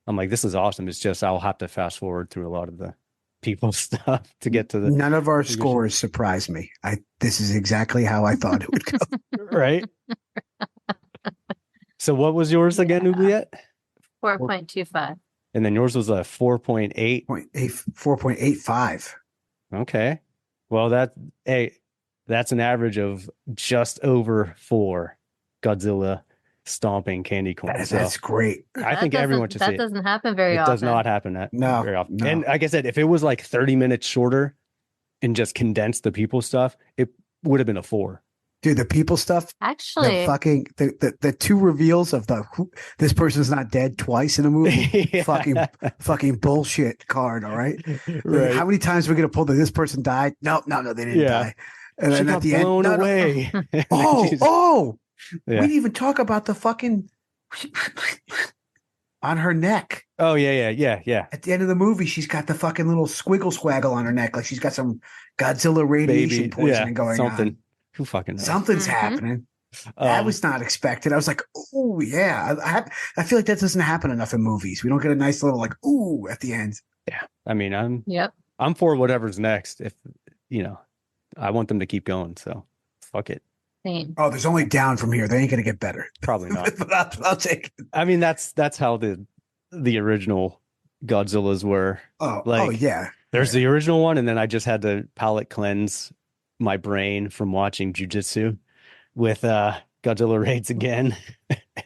I'm like, this is awesome. It's just I'll have to fast forward through a lot of the people stuff to get to the. None of our scores surprised me. This is exactly how I thought it would go. Right. So what was yours again, Oubliette? 4.25. And then yours was a 4.8. 4.85. Okay. Well, that's an average of just over 4 Godzilla stomping candy corns. That's great. I think everyone should see That it. doesn't happen very often. It does not happen very often. No. And like I said, if it was like 30 minutes shorter and just condensed the people stuff, it would have been a 4. Dude, the people stuff. Actually, the 2 reveals of this person's not dead twice in a movie. Yeah. fucking bullshit card. All right. Right. How many times are we gonna pull that this person died? No, they didn't die. And She then got at the end, blown away. We didn't even talk about the fucking on her neck. Oh yeah. At the end of the movie, she's got the fucking little squiggle swaggle on her neck, like she's got some Godzilla radiation poisoning going on. Who fucking knows? Something's happening. That was not expected. I was like, oh yeah. I feel like that doesn't happen enough in movies. We don't get a nice little like ooh at the end. Yeah. I mean, I'm for whatever's next. If I want them to keep going. So fuck it. same. Oh, there's only down from here. They ain't gonna get better. Probably not. But I'll take it. I mean, that's how the original Godzillas were. Yeah. There's the original one, and then I just had to palate cleanse my brain from watching Jujitsu with Godzilla Raids again.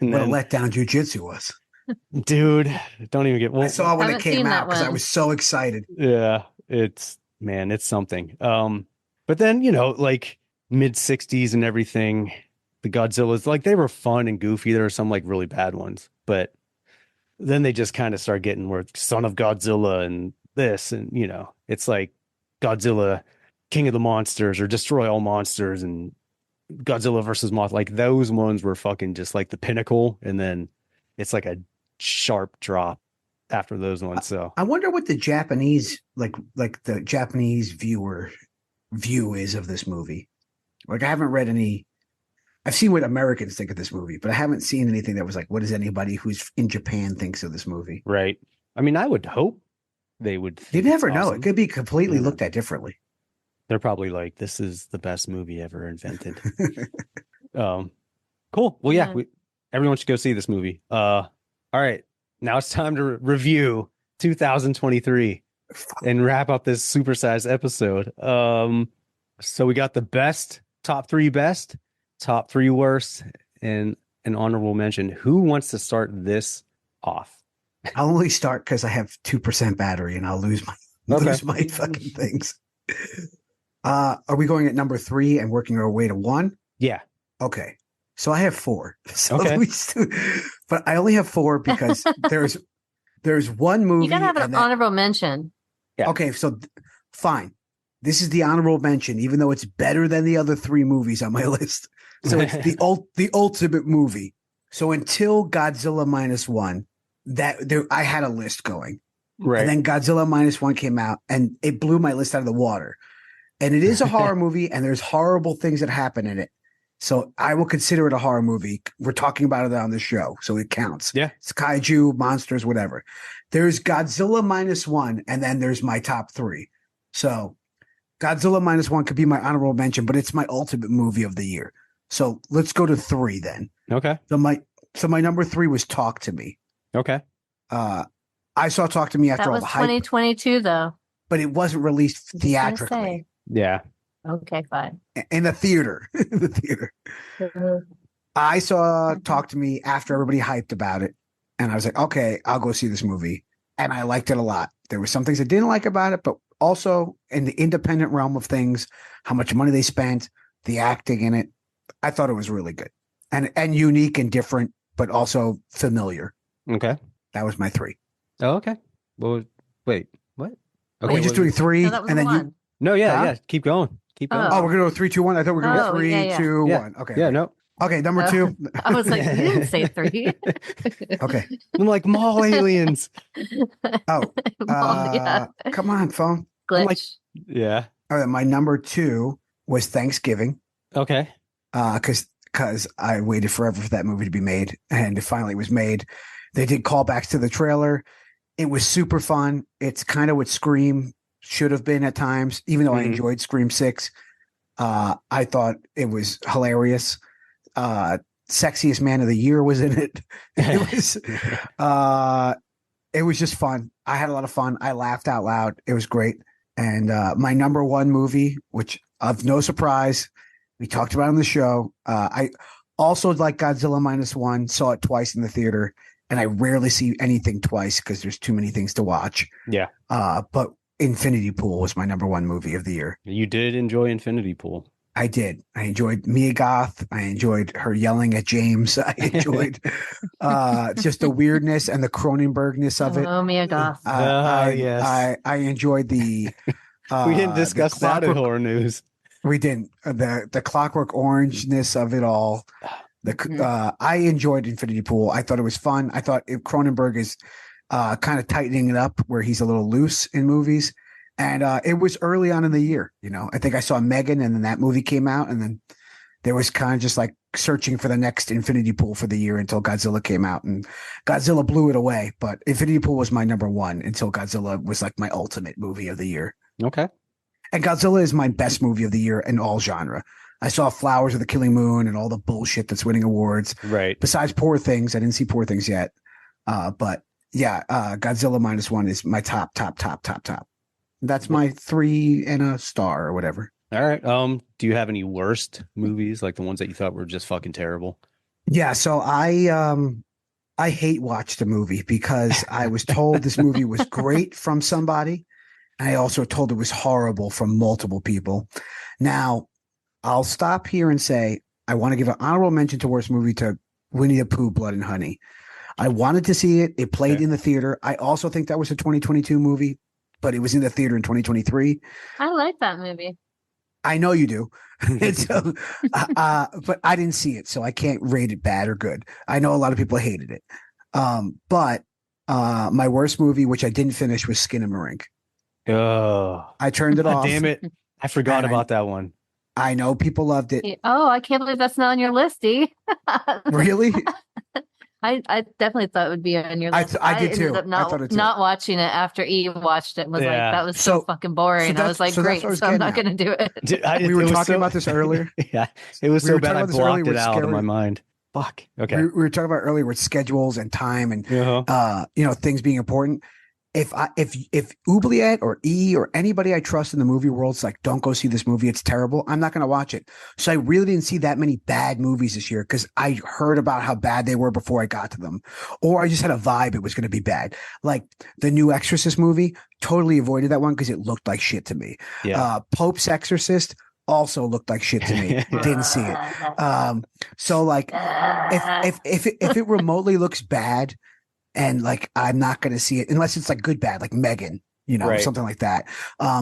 And what then, a letdown Jiu-Jitsu was. Dude, don't even get. I saw when it Haven't came seen out that because I one. was so excited. Yeah, it's something. But then like mid '60s and everything, the Godzillas like they were fun and goofy. There were some like really bad ones, but then they just kind of start getting where Son of Godzilla and this, and it's like Godzilla, King of the Monsters, or Destroy All Monsters, and Godzilla versus Moth. Like those ones were fucking just like the pinnacle, and then it's like a sharp drop after those ones. So I wonder what the Japanese like the Japanese view is of this movie. Like I haven't read any. I've seen what Americans think of this movie, but I haven't seen anything that was like, what does anybody who's in Japan thinks of this movie? right. I mean, I would hope they would. You think never it's know. awesome. It could be completely Yeah. looked at differently. They're probably like, this is the best movie ever invented. Cool. Well, yeah, Yeah. Everyone should go see this movie. All right. Now it's time to review 2023 and wrap up this supersized episode. So we got the best, top 3 best, top 3 worst, and an honorable mention. Who wants to start this off? I'll only start because I have 2% battery and I'll lose my fucking things. Are we going at number 3 and working our way to 1? Yeah. Okay. So I have 4. So Okay. but I only have 4 because there's one movie. You gotta have an honorable mention. Yeah. Okay, so fine. This is the honorable mention, even though it's better than the other 3 movies on my list. So it's the ultimate movie. So until Godzilla Minus One, I had a list going. Right. And then Godzilla Minus One came out and it blew my list out of the water. And it is a horror movie and there's horrible things that happen in it. So I will consider it a horror movie. We're talking about it on the show, so it counts. Yeah. It's kaiju, monsters, whatever. There's Godzilla Minus One, and then there's my top 3. So Godzilla Minus One could be my honorable mention, but it's my ultimate movie of the year. So let's go to 3 then. Okay. So my number 3 was Talk to Me. Okay. I saw Talk to Me after That all was the hype, 2022, though. but it wasn't released I was gonna theatrically Yeah. say. Okay, fine. in the theater. In the theater. I saw Talk to Me after everybody hyped about it. And I was like, okay, I'll go see this movie. And I liked it a lot. There were some things I didn't like about it, but also in the independent realm of things, how much money they spent, the acting in it. I thought it was really good and unique and different, but also familiar. Okay. That was my 3. Oh, okay. Well, wait, what? Okay. We're just doing 3 No, that was and then one. you. No, yeah, Huh? yeah. Keep going. Keep going. Oh, we're going to go 3, 2, 1. I thought we were going to Oh, go 3, yeah. 2, Yeah. 1. Okay. Yeah, no. Okay. Number 2. I was like, you didn't say 3. Okay. I'm like mall aliens. Oh, Yeah. come on, phone. Glitch. like- Yeah. All right, my number 2 was Thanksgiving. Okay. Because I waited forever for that movie to be made, and it finally was made. They did callbacks to the trailer. It was super fun. It's kind of what Scream should have been at times, even though I enjoyed Scream 6. I thought it was hilarious. Sexiest Man of the Year was in it. It was just fun. I had a lot of fun. I laughed out loud. It was great. And my number 1 movie, which of no surprise, we talked about on the show. I also like Godzilla Minus One, saw it twice in the theater, and I rarely see anything twice because there's too many things to watch. Yeah. But Infinity Pool was my number 1 movie of the year. You did enjoy Infinity Pool. I did. I enjoyed Mia Goth. I enjoyed her yelling at James. I enjoyed just the weirdness and the Cronenbergness of it. Oh, Mia Goth. Yes. I enjoyed the. We didn't discuss that in horror news. We didn't. The Clockwork Orangeness of it all. I enjoyed Infinity Pool. I thought it was fun. I thought Cronenberg is kind of tightening it up where he's a little loose in movies. And it was early on in the year. You know, I think I saw Megan, and then that movie came out, and then there was kind of just like searching for the next Infinity Pool for the year until Godzilla came out, and Godzilla blew it away. But Infinity Pool was my number 1 until Godzilla was like my ultimate movie of the year. Okay. And Godzilla is my best movie of the year in all genre. I saw Flowers of the Killing Moon and all the bullshit that's winning awards. Right. Besides Poor Things, I didn't see Poor Things yet. But yeah, Godzilla Minus One is my top. That's my 3 and a star or whatever. All right. Do you have any worst movies, like the ones that you thought were just fucking terrible? Yeah, so I hate watched a movie because I was told this movie was great from somebody. And I also told it was horrible from multiple people. Now, I'll stop here and say I want to give an honorable mention to worst movie to Winnie the Pooh, Blood and Honey. I wanted to see it. It played in the theater. I also think that was a 2022 movie, but it was in the theater in 2023. I like that movie. I know you do. So, but I didn't see it, so I can't rate it bad or good. I know a lot of people hated it. But my worst movie, which I didn't finish, was Skinamarink. Oh, I turned it off. damn it. I forgot And about that one. I know people loved it. Oh, I can't believe that's not on your list, D. Really? I definitely thought it would be on your list. I did too. Ended up I thought it too. not watching it after E watched it and was like, Yeah. that was so fucking boring. so I was like, that's great, what I was so I'm not getting going to do it. Dude, We were talking about this earlier. Yeah, it was We so were bad talking I about this earlier blocked it with out of Scary- my mind. Fuck. Okay. We were talking about earlier with schedules and time and things being important. If Oubliette or E or anybody I trust in the movie world is like, don't go see this movie, it's terrible, I'm not going to watch it. So I really didn't see that many bad movies this year because I heard about how bad they were before I got to them, or I just had a vibe it was going to be bad. Like the new Exorcist movie, totally avoided that one because it looked like shit to me. Yeah. Pope's Exorcist also looked like shit to me. Didn't see it. So like, if it remotely looks bad. And like, I'm not going to see it unless it's like good, bad, like Megan, Right. something like that.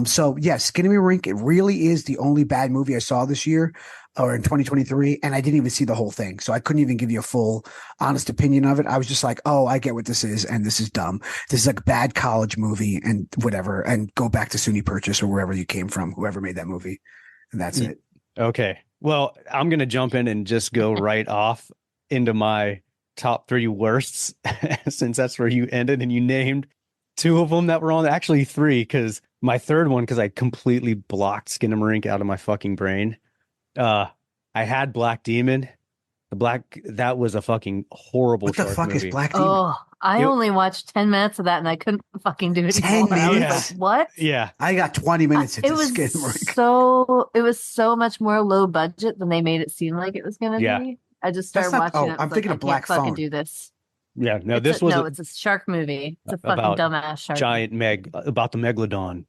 So yes, Skinamarink, it really is the only bad movie I saw this year or in 2023. And I didn't even see the whole thing. So I couldn't even give you a full honest opinion of it. I was just like, oh, I get what this is. And this is dumb. This is like a bad college movie and whatever. And go back to SUNY Purchase or wherever you came from, whoever made that movie. And that's it. Okay. Well, I'm going to jump in and just go right off into my top 3 worsts, since that's where you ended and you named 2 of them that were on, actually 3, because my third one, because I completely blocked Skinamarink out of my fucking brain. I had Black Demon. That was a fucking horrible What the shark fuck movie. is Black Demon? Oh, I only watched 10 minutes of that and I couldn't fucking do it. 10 anymore. I was minutes? like, what? Yeah. I got 20 minutes into It was Skinamarink. it was so much more low budget than they made it seem like it was going to Yeah. be. I just That's started not- watching oh, it. I'm thinking of Black I can't fucking Phone. do this. Yeah. No, It's this was it's a shark movie. It's a fucking about dumbass shark. giant about the megalodon,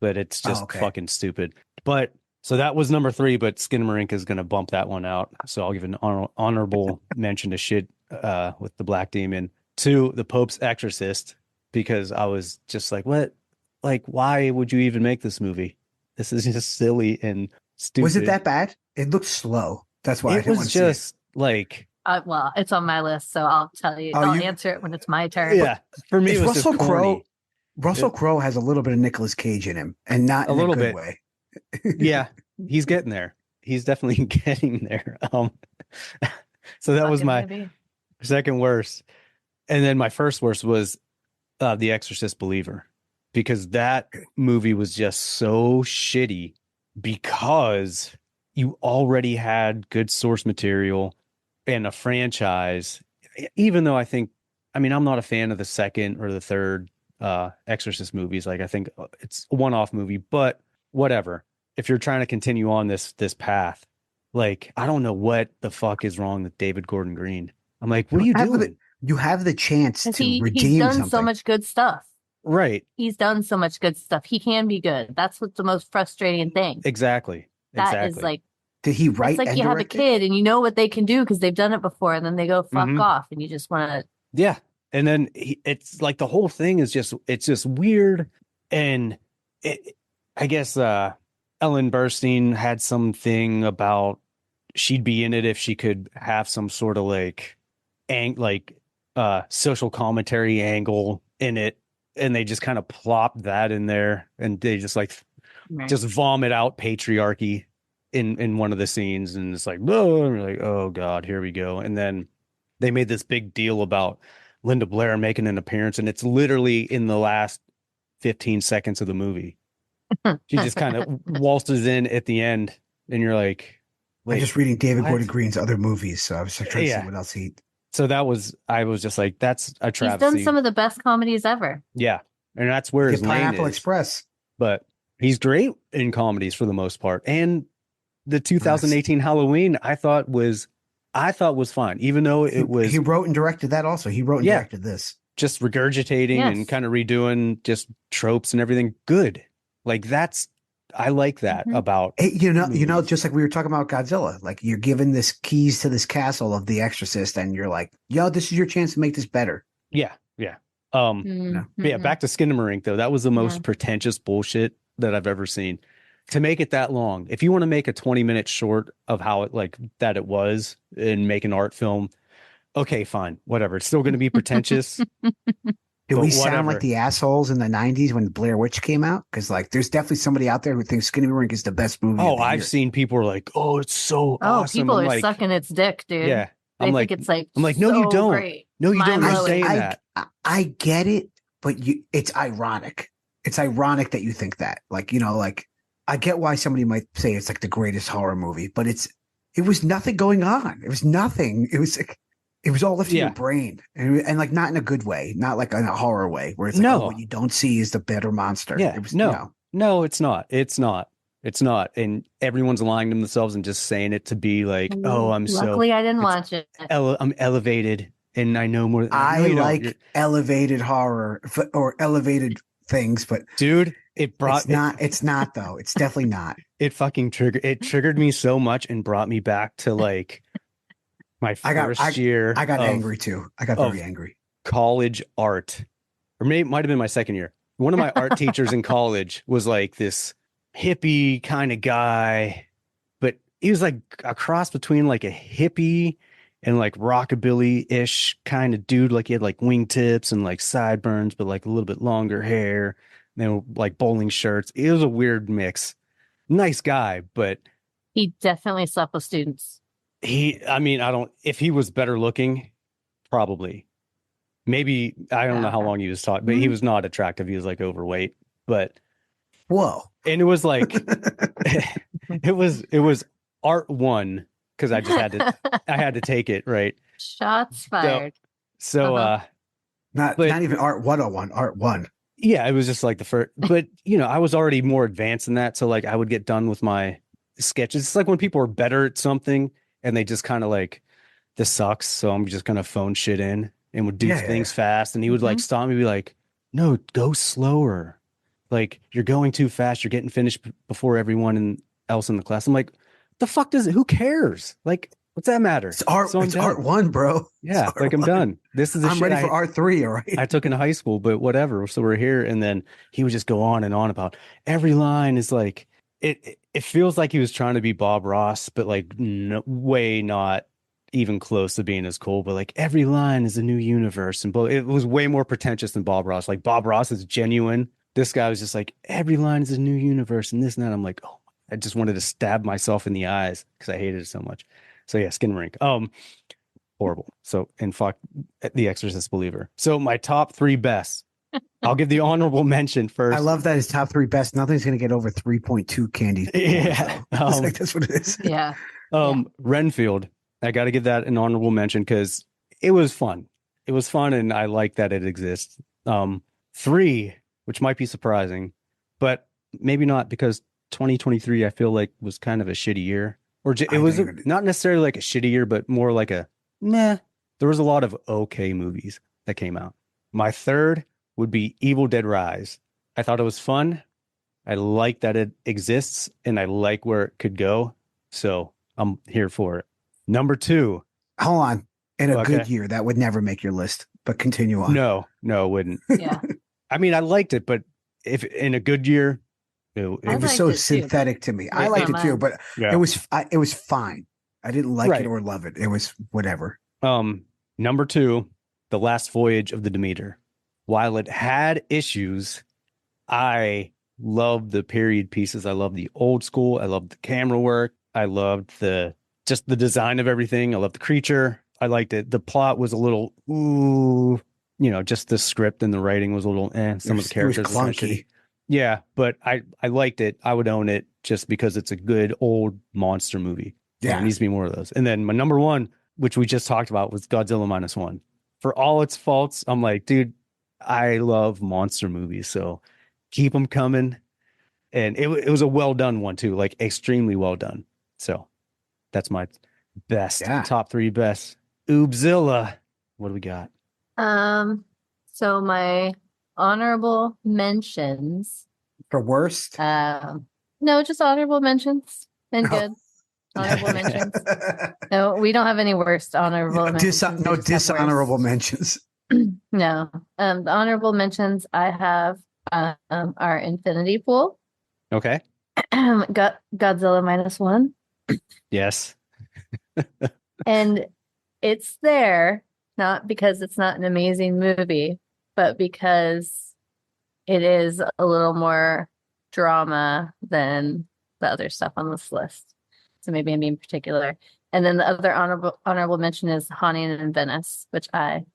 but it's just okay. fucking stupid. But so that was number 3, but Skinamarink is going to bump that one out. So I'll give an honorable mention to shit with the Black Demon. 2, the Pope's Exorcist, because I was just like, what? Like, why would you even make this movie? This is just silly and stupid. Was it that bad? It looked slow. That's why I It didn't want was to see it. just like, Well, it's on my list, so I'll tell you. Oh, I'll you- answer it when it's my turn. yeah, for me, Is it was just Russell Crowe? corny. Russell Crowe has a little bit of Nicolas Cage in him, and not A in little a good bit. way. Yeah, he's getting there. He's definitely getting there. So that was Fucking my movie. second worst. And then my first worst was The Exorcist Believer, because that movie was just so shitty because you already had good source material and a franchise. Even though I'm not a fan of the second or the third Exorcist movies. Like, I think it's a one-off movie, but whatever. If you're trying to continue on this path, like, I don't know what the fuck is wrong with David Gordon Green. I'm like, what are you doing? You have the chance to 'Cause he's redeem done something. so much good stuff. Right. He's done so much good stuff. He can be good. That's what's the most frustrating thing. Exactly. That is like, Did he write it's like and you have a direct it? kid and you know what they can do because they've done it before, and then they go fuck Mhm. off, and you just want to. Yeah. And then it's like the whole thing is it's just weird. And I guess Ellen Burstyn had something about she'd be in it if she could have some sort of like social commentary angle in it. And they just kind of plop that in there, and they just like just vomit out patriarchy in one of the scenes. And it's like, oh, and you're like, oh God, here we go. And then they made this big deal about Linda Blair making an appearance, and it's literally in the last 15 seconds of the movie. She just kind of waltzes in at the end, and you're like, I'm just reading David what? Gordon Green's other movies, so I was like trying to Yeah. see what else he. so I was just like, that's a He's travesty. done some of the best comedies ever. Yeah. And that's where his Get lane Pineapple is. Express. But he's great in comedies for the most part. And the 2018 Halloween, I thought was fine, even though it was He wrote and directed that also. He wrote and Yeah. directed this. just regurgitating and Yes. kind of redoing just tropes and everything. Good. Like I like that Mhm. about Hey, you know, movies. just like we were talking about Godzilla, like you're given this keys to this castle of The Exorcist, and you're like, yo, this is your chance to make this better. Yeah. Mhm. But yeah, back to Skinamarink though. That was the most pretentious bullshit that I've ever seen. To make it that long, if you want to make a 20-minute short of how it it was and make an art film, okay, fine, whatever. It's still going to be pretentious. Do But we sound whatever. like the assholes in the 90s when Blair Witch came out? Because like there's definitely somebody out there who thinks Skinamarink is the best movie. Oh, of the I've year. seen people are like, oh, it's so Oh, awesome. people I'm are like, sucking its dick, dude. yeah. They I'm think like, it's like, I'm like, no, you so don't. Great. No, you don't. You're Mind-blowing. saying I, that. I get it, but it's ironic. It's ironic that you think that. Like, like I get why somebody might say it's like the greatest horror movie, but it's it was nothing going on. It was nothing. It was like, it was all lifting your brain, and like not in a good way, not like in a horror way where it's like, oh, what you don't see is the better monster. Yeah, It was no, it's not. It's not. It's not. And everyone's lying to themselves and just saying it to be like, oh, Luckily, I didn't watch it. I'm elevated and I know more. I like elevated horror or elevated things, but dude, it's not though. It's definitely not. It fucking triggered me so much and brought me back to like my first year. I got angry too. I got very angry. College art, or maybe it might have been my second year. One of my art teachers in college was like this hippie kind of guy, but he was like a cross between like a hippie and like rockabilly-ish kind of dude. Like he had like wingtips and like sideburns, but like a little bit longer hair. And they were like bowling shirts. It was a weird mix. Nice guy, but he definitely slept with students. If he was better looking, probably. Maybe, I don't know how long he was talking, but he was not attractive. He was like overweight, but whoa. And it was like, it was art one, because I just had to take it, right? Shots fired. So not even art 101, art one. Yeah, it was just like the first, but I was already more advanced than that. So like I would get done with my sketches. It's like when people are better at something and they just kind of like, this sucks. So I'm just going to phone shit in and would do things fast. And he would like stop me and be like, no, go slower. Like you're going too fast. You're getting finished before everyone else in the class. I'm like, the fuck who cares? Like, what's that matter? It's art. So it's art one, bro. Yeah. Like I'm done. This is the I'm shit ready for art three. All right. I took in high school, but whatever. So we're here. And then he would just go on and on about every line is like, it feels like he was trying to be Bob Ross, but like way not even close to being as cool. But like every line is a new universe. And it was way more pretentious than Bob Ross. Like Bob Ross is genuine. This guy was just like, every line is a new universe and this and that. I'm like, oh, I just wanted to stab myself in the eyes because I hated it so much. So yeah, Skin Rink. Horrible. So, and fuck The Exorcist Believer. So my top three best. I'll give the honorable mention first. I love that his top three best. Nothing's going to get over 3.2 candy. Yeah. Like, that's what it is. Yeah. Renfield. I got to give that an honorable mention because it was fun. It was fun and I like that it exists. 3, which might be surprising, but maybe not, because 2023 I feel like was kind of a shitty year. Or it was not necessarily like a shitty year, but more like a meh. There was a lot of okay movies that came out. My third would be Evil Dead Rise. I thought it was fun. I like that it exists and I like where it could go. So I'm here for it. Number 2. Hold on. In a good year, that would never make your list, but continue on. No, it wouldn't. Yeah. I mean, I liked it, but if in a good year, it was so synthetic to me. I liked it too, but it was fine. I didn't like it or love it. It was whatever. Number 2, The Last Voyage of the Demeter. While it had issues, I loved the period pieces. I loved the old school. I loved the camera work. I loved just the design of everything. I loved the creature. I liked it. The plot was a little, just the script and the writing was a little, some of the characters were clunky. Yeah, but I liked it. I would own it just because it's a good old monster movie. Yeah, there needs to be more of those. And then my number 1, which we just talked about, was Godzilla Minus One. For all its faults, I'm like, dude, I love monster movies, so keep them coming. And it was a well done one too, like extremely well done. So that's my best, top 3 best. Oobzilla. What do we got? So my honorable mentions for worst. No, just honorable mentions and good. Honorable mentions. No, we don't have any worst honorable mentions. No dishonorable mentions. No. The honorable mentions I have are Infinity Pool. Okay. Godzilla Minus One. Yes. And it's there not because it's not an amazing movie, but because it is a little more drama than the other stuff on this list. So maybe I'm being particular. And then the other honorable mention is Haunting in Venice, which I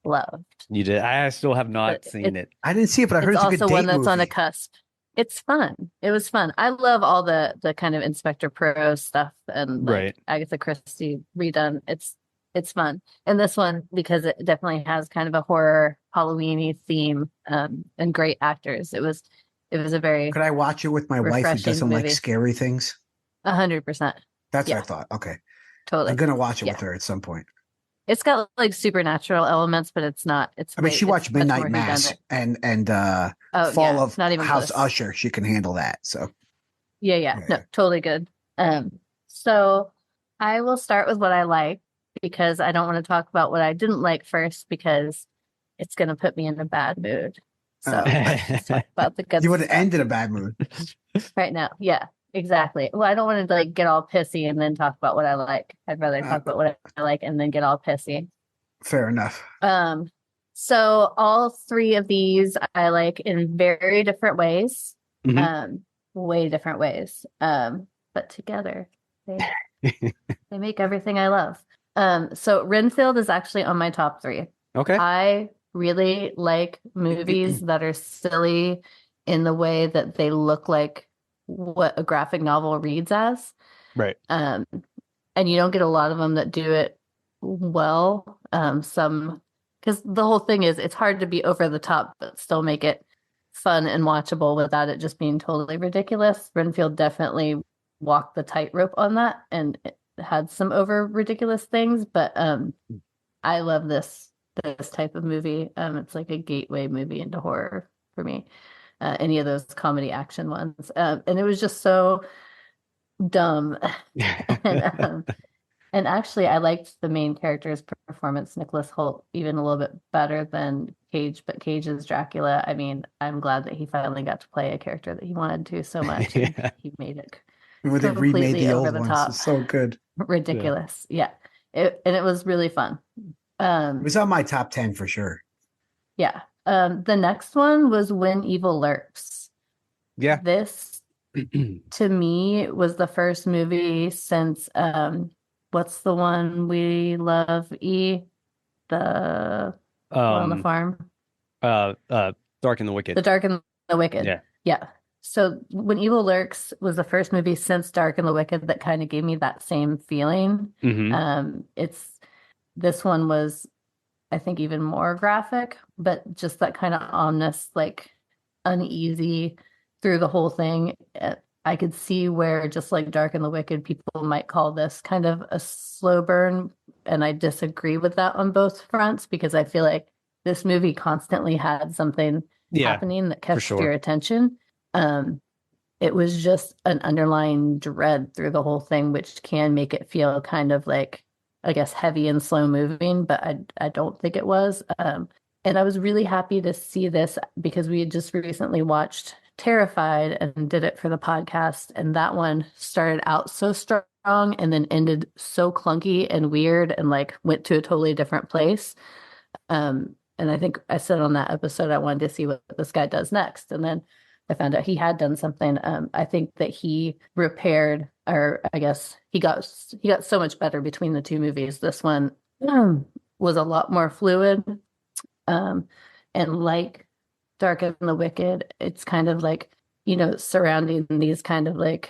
loved. You did. I still have not seen it. I didn't see it, but I heard it's a good date also one that's movie. on a cusp. It's fun. It was fun. I love all the kind of Inspector Pro stuff and like Right. Agatha Christie redone. It's fun. And this one, because it definitely has kind of a horror Halloween-y theme, and great actors. It was a very Could I watch it with my wife who refreshing doesn't like movie. scary things? 100%. That's Yeah. what I thought. Okay. Totally. I'm going to watch it Yeah. with her at some point. It's got like supernatural elements, but it's not. I mean, she watched it's much Midnight more Mass whodunit. and Oh, Fall yeah, of not even House close. Usher. She can handle that. So Yeah. No, totally good. So I will start with what I like because I don't want to talk about what I didn't like first because it's going to put me in a bad mood. So let's talk about the good you would have stuff ended a bad mood. right now. Yeah, exactly. Well, I don't want to like get all pissy and then talk about what I like. I'd rather talk about what I like and then get all pissy. Fair enough. So all three of these I like in very different ways. Way different ways. But together they make everything I love. So Renfield is actually on my top 3. Okay. I really like movies that are silly in the way that they look like what a graphic novel reads as. Right. And you don't get a lot of them that do it well. Some, because the whole thing is it's hard to be over the top but still make it fun and watchable without it just being totally ridiculous. Renfield definitely walked the tightrope on that and it had some over ridiculous things, but I love this type of movie. It's like a gateway movie into horror for me. Any of those comedy action ones, and it was just so dumb. And actually, I liked the main character's performance, Nicholas Hoult, even a little bit better than Cage. But Cage's Dracula, I mean, I'm glad that he finally got to play a character that he wanted to so much. And he made it When they remade completely the over old the ones, top. it's so good. Ridiculous. Yeah. And it was really fun. It was on my top 10 for sure. Yeah. The next one was When Evil Lurks. Yeah. This, to me, was the first movie since what's the one we love? The one on the farm. Dark and the Wicked. The Dark and the Wicked. Yeah. Yeah. So When Evil Lurks was the first movie since Dark and the Wicked that kind of gave me that same feeling. This one was, I think, even more graphic, but just that kind of ominous, like uneasy through the whole thing. I could see where, just like Dark and the Wicked, people might call this kind of a slow burn. And I disagree with that on both fronts because I feel like this movie constantly had something happening that kept your attention. It was just an underlying dread through the whole thing, which can make it feel kind of like, I guess, heavy and slow moving, but I don't think it was. And I was really happy to see this because we had just recently watched Terrified and did it for the podcast. And that one started out so strong and then ended so clunky and weird and like went to a totally different place. And I think I said on that episode, I wanted to see what this guy does next. And then I found out he had done something. I think that he repaired, or I guess he got so much better between the two movies. This one was a lot more fluid. And like Dark and the Wicked, it's kind of like, surrounding these kind of like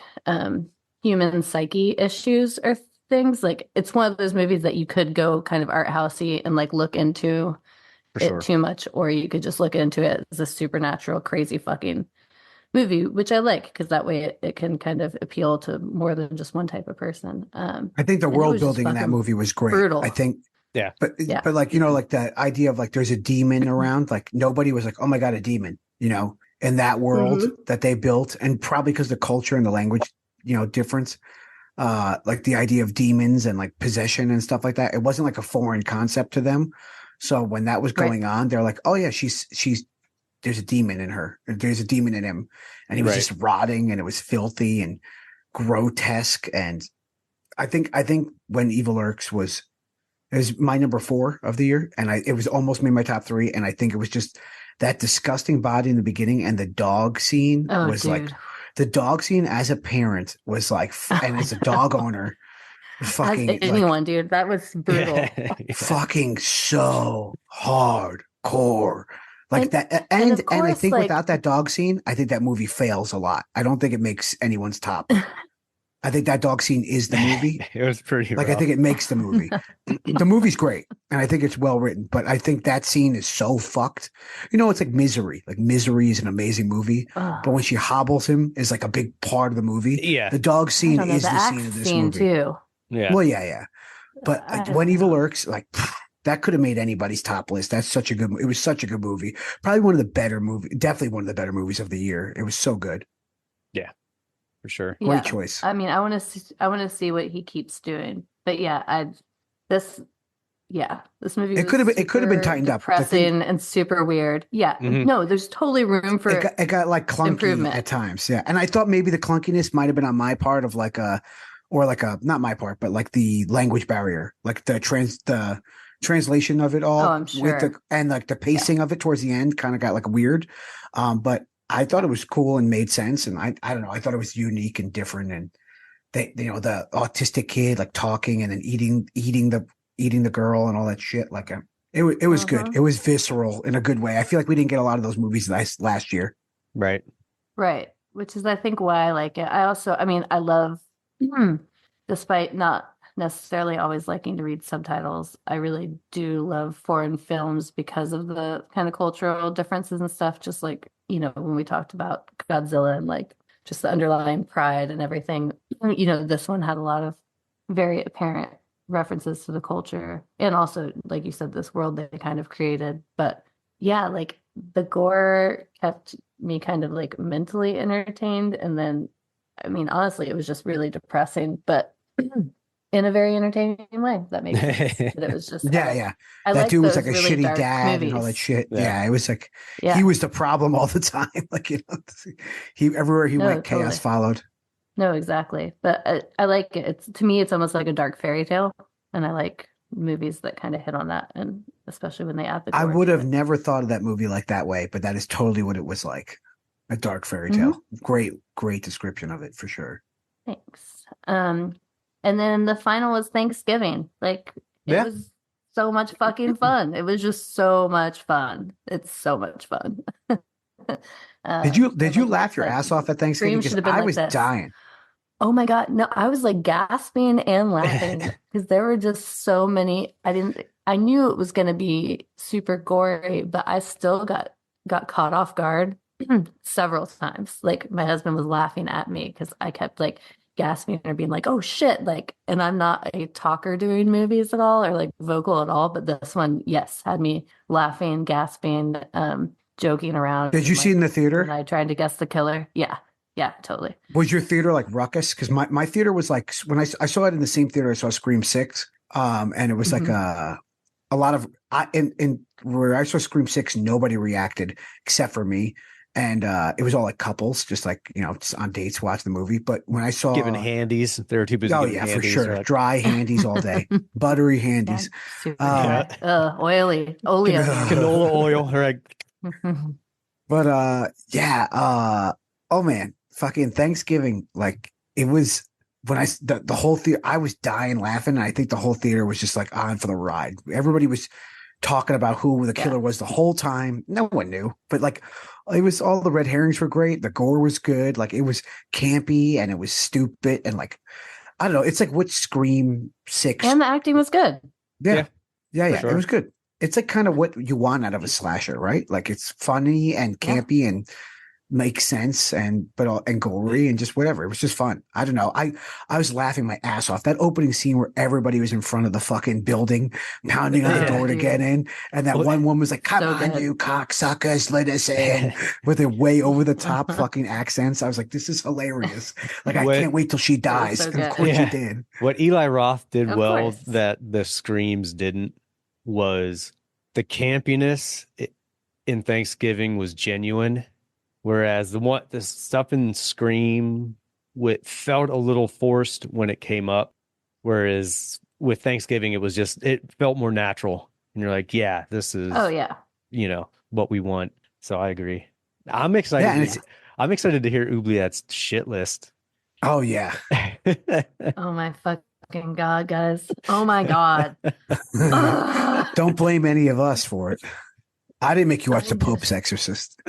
human psyche issues or things. Like it's one of those movies that you could go kind of art housey and like look into it too much, or you could just look into it as a supernatural crazy fucking movie, which I like because that way it can kind of appeal to more than just one type of person. I think the world building in that movie was great. Brutal. I think, but like, Mm-hmm. like the idea of like there's a demon around, like nobody was like, oh my God, a demon, in that world that they built, and probably because the culture and the language, difference, like the idea of demons and like possession and stuff like that, it wasn't like a foreign concept to them. So when that was going on, they're like, oh yeah, she's there's a demon in her. There's a demon in him. And he was just rotting and it was filthy and grotesque. And I think When Evil Lurks was my number 4 of the year. And it was almost made my top 3. And I think it was just that disgusting body in the beginning, and the dog scene like the dog scene as a parent was like, and as a dog owner, fucking as anyone, dude, that was brutal. Fucking so hardcore. Like And- that, and of and I course, think like- without that dog scene, I think that movie fails a lot. I don't think it makes anyone's top. I think that dog scene is the movie. It was pretty Like, rough. I think it makes the movie. The movie's great, and I think it's well written, but I think that scene is so fucked. You know, it's like Misery. Like, Misery is an amazing movie, but when she hobbles him is like a big part of the movie. Yeah. The dog I scene don't know, is the the scene axe of this scene movie. too. Yeah. Well, yeah. But I When don't Evil know. Lurks, like, that could have made anybody's top list. That's such a good. It was such a good movie. Probably one of the better movie. Definitely one of the better movies of the year. It was so good. For sure. Great choice. I mean, I want to see what he keeps doing. But yeah, this movie It could have been. It could have been super tightened up. The thing- depressing and super weird. Yeah, Mhm. no, there's totally room for it got like clunky improvement. at times. Yeah, and I thought maybe the clunkiness might have been on my part of like not my part, but like the language barrier, like the translation of it all. Oh, I'm sure. And like the pacing of it towards the end kind of got like weird. But I thought it was cool and made sense, and I don't know, I thought it was unique and different, and they, you know, the autistic kid like talking and then eating the girl and all that shit. Like it was good. It was visceral in a good way. I feel like we didn't get a lot of those movies last year. Right. Right, which is I think why I like it. I mean, I love, despite not necessarily always liking to read subtitles, I really do love foreign films because of the kind of cultural differences and stuff. Just like, you know, when we talked about Godzilla and like just the underlying pride and everything, you know, this one had a lot of very apparent references to the culture and also, like you said, this world they kind of created. But yeah, like the gore kept me kind of like mentally entertained. And then, I mean, honestly, it was just really depressing, but in a very entertaining way. That makes sense. But it was just, Yeah. I That like dude was those like a really shitty dark dad and all that movies. shit. Yeah. Yeah, it was like Yeah. he was the problem all the time. Like, you know, he everywhere he No, went, chaos totally. followed. No, exactly. But I like it. It's, to me, it's almost like a dark fairy tale, and I like movies that kind of hit on that, and especially when they add the I gore would to have it. never thought of that movie like that way, but that is totally what it was like. A dark fairy tale. Great description of it for sure. Thanks. And then the final was Thanksgiving. Like it Yeah. was so much fucking fun. It was just so much fun. It's so much fun. Did you and like laugh your Matt said, ass off at Thanksgiving? Scream should Because have been I like was this. dying. Oh my God. No, I was like gasping and laughing because there were just so many. I knew it was going to be super gory, but I still got caught off guard several times. Like my husband was laughing at me because I kept like gasping or being like, oh shit. Like, and I'm not a talker doing movies at all or like vocal at all, but this one, yes, had me laughing, gasping, joking around. Did you see it in the theater? When I tried to guess the killer? Yeah, totally. Was your theater like ruckus? Because my theater was like when I saw it in the same theater I saw Scream 6, and it was like a lot of in where I saw Scream 6, nobody reacted except for me, and it was all like couples, just like, you know, just on dates watching the movie. But when I saw Giving handies. There were two busy oh giving yeah, for handies. sure, They're like, dry handies all day, buttery handies. Super Yeah. dry. Oily. Oleo. canola oil. Right. But oh man, fucking Thanksgiving, like it was when the whole theater, I was dying laughing, and I think the whole theater was just like on for the ride. Everybody was talking about who the killer was the whole time. No one knew, but like it was, all the red herrings were great. The gore was good. Like it was campy and it was stupid, and like I don't know, it's like what Scream 6 And the acting was good. yeah. sure. It was good. It's like kind of what you want out of a slasher, right? Like it's funny and campy and makes sense and gory and just whatever. It was just fun. I don't know. I was laughing my ass off. That opening scene where everybody was in front of the fucking building, pounding on the door to get in, and that one woman was like, "Come So on, good. you cocksuckers, let us in," with their way over the top fucking accents. I was like, "This is hilarious." Like I can't wait till she dies. so And of good. course Yeah. she did. What Eli Roth did Of well course. that the Screams didn't was the campiness in Thanksgiving was genuine, whereas the stuff in Scream felt a little forced when it came up, whereas with Thanksgiving it felt more natural, and you're like, yeah, this is you know what we want. So I agree. I'm excited. Yeah, and I'm excited to hear Oubliette's shit list. Oh yeah. Oh my fucking God, guys. Oh my God. Ugh. Don't blame any of us for it. I didn't make you watch The Pope's Exorcist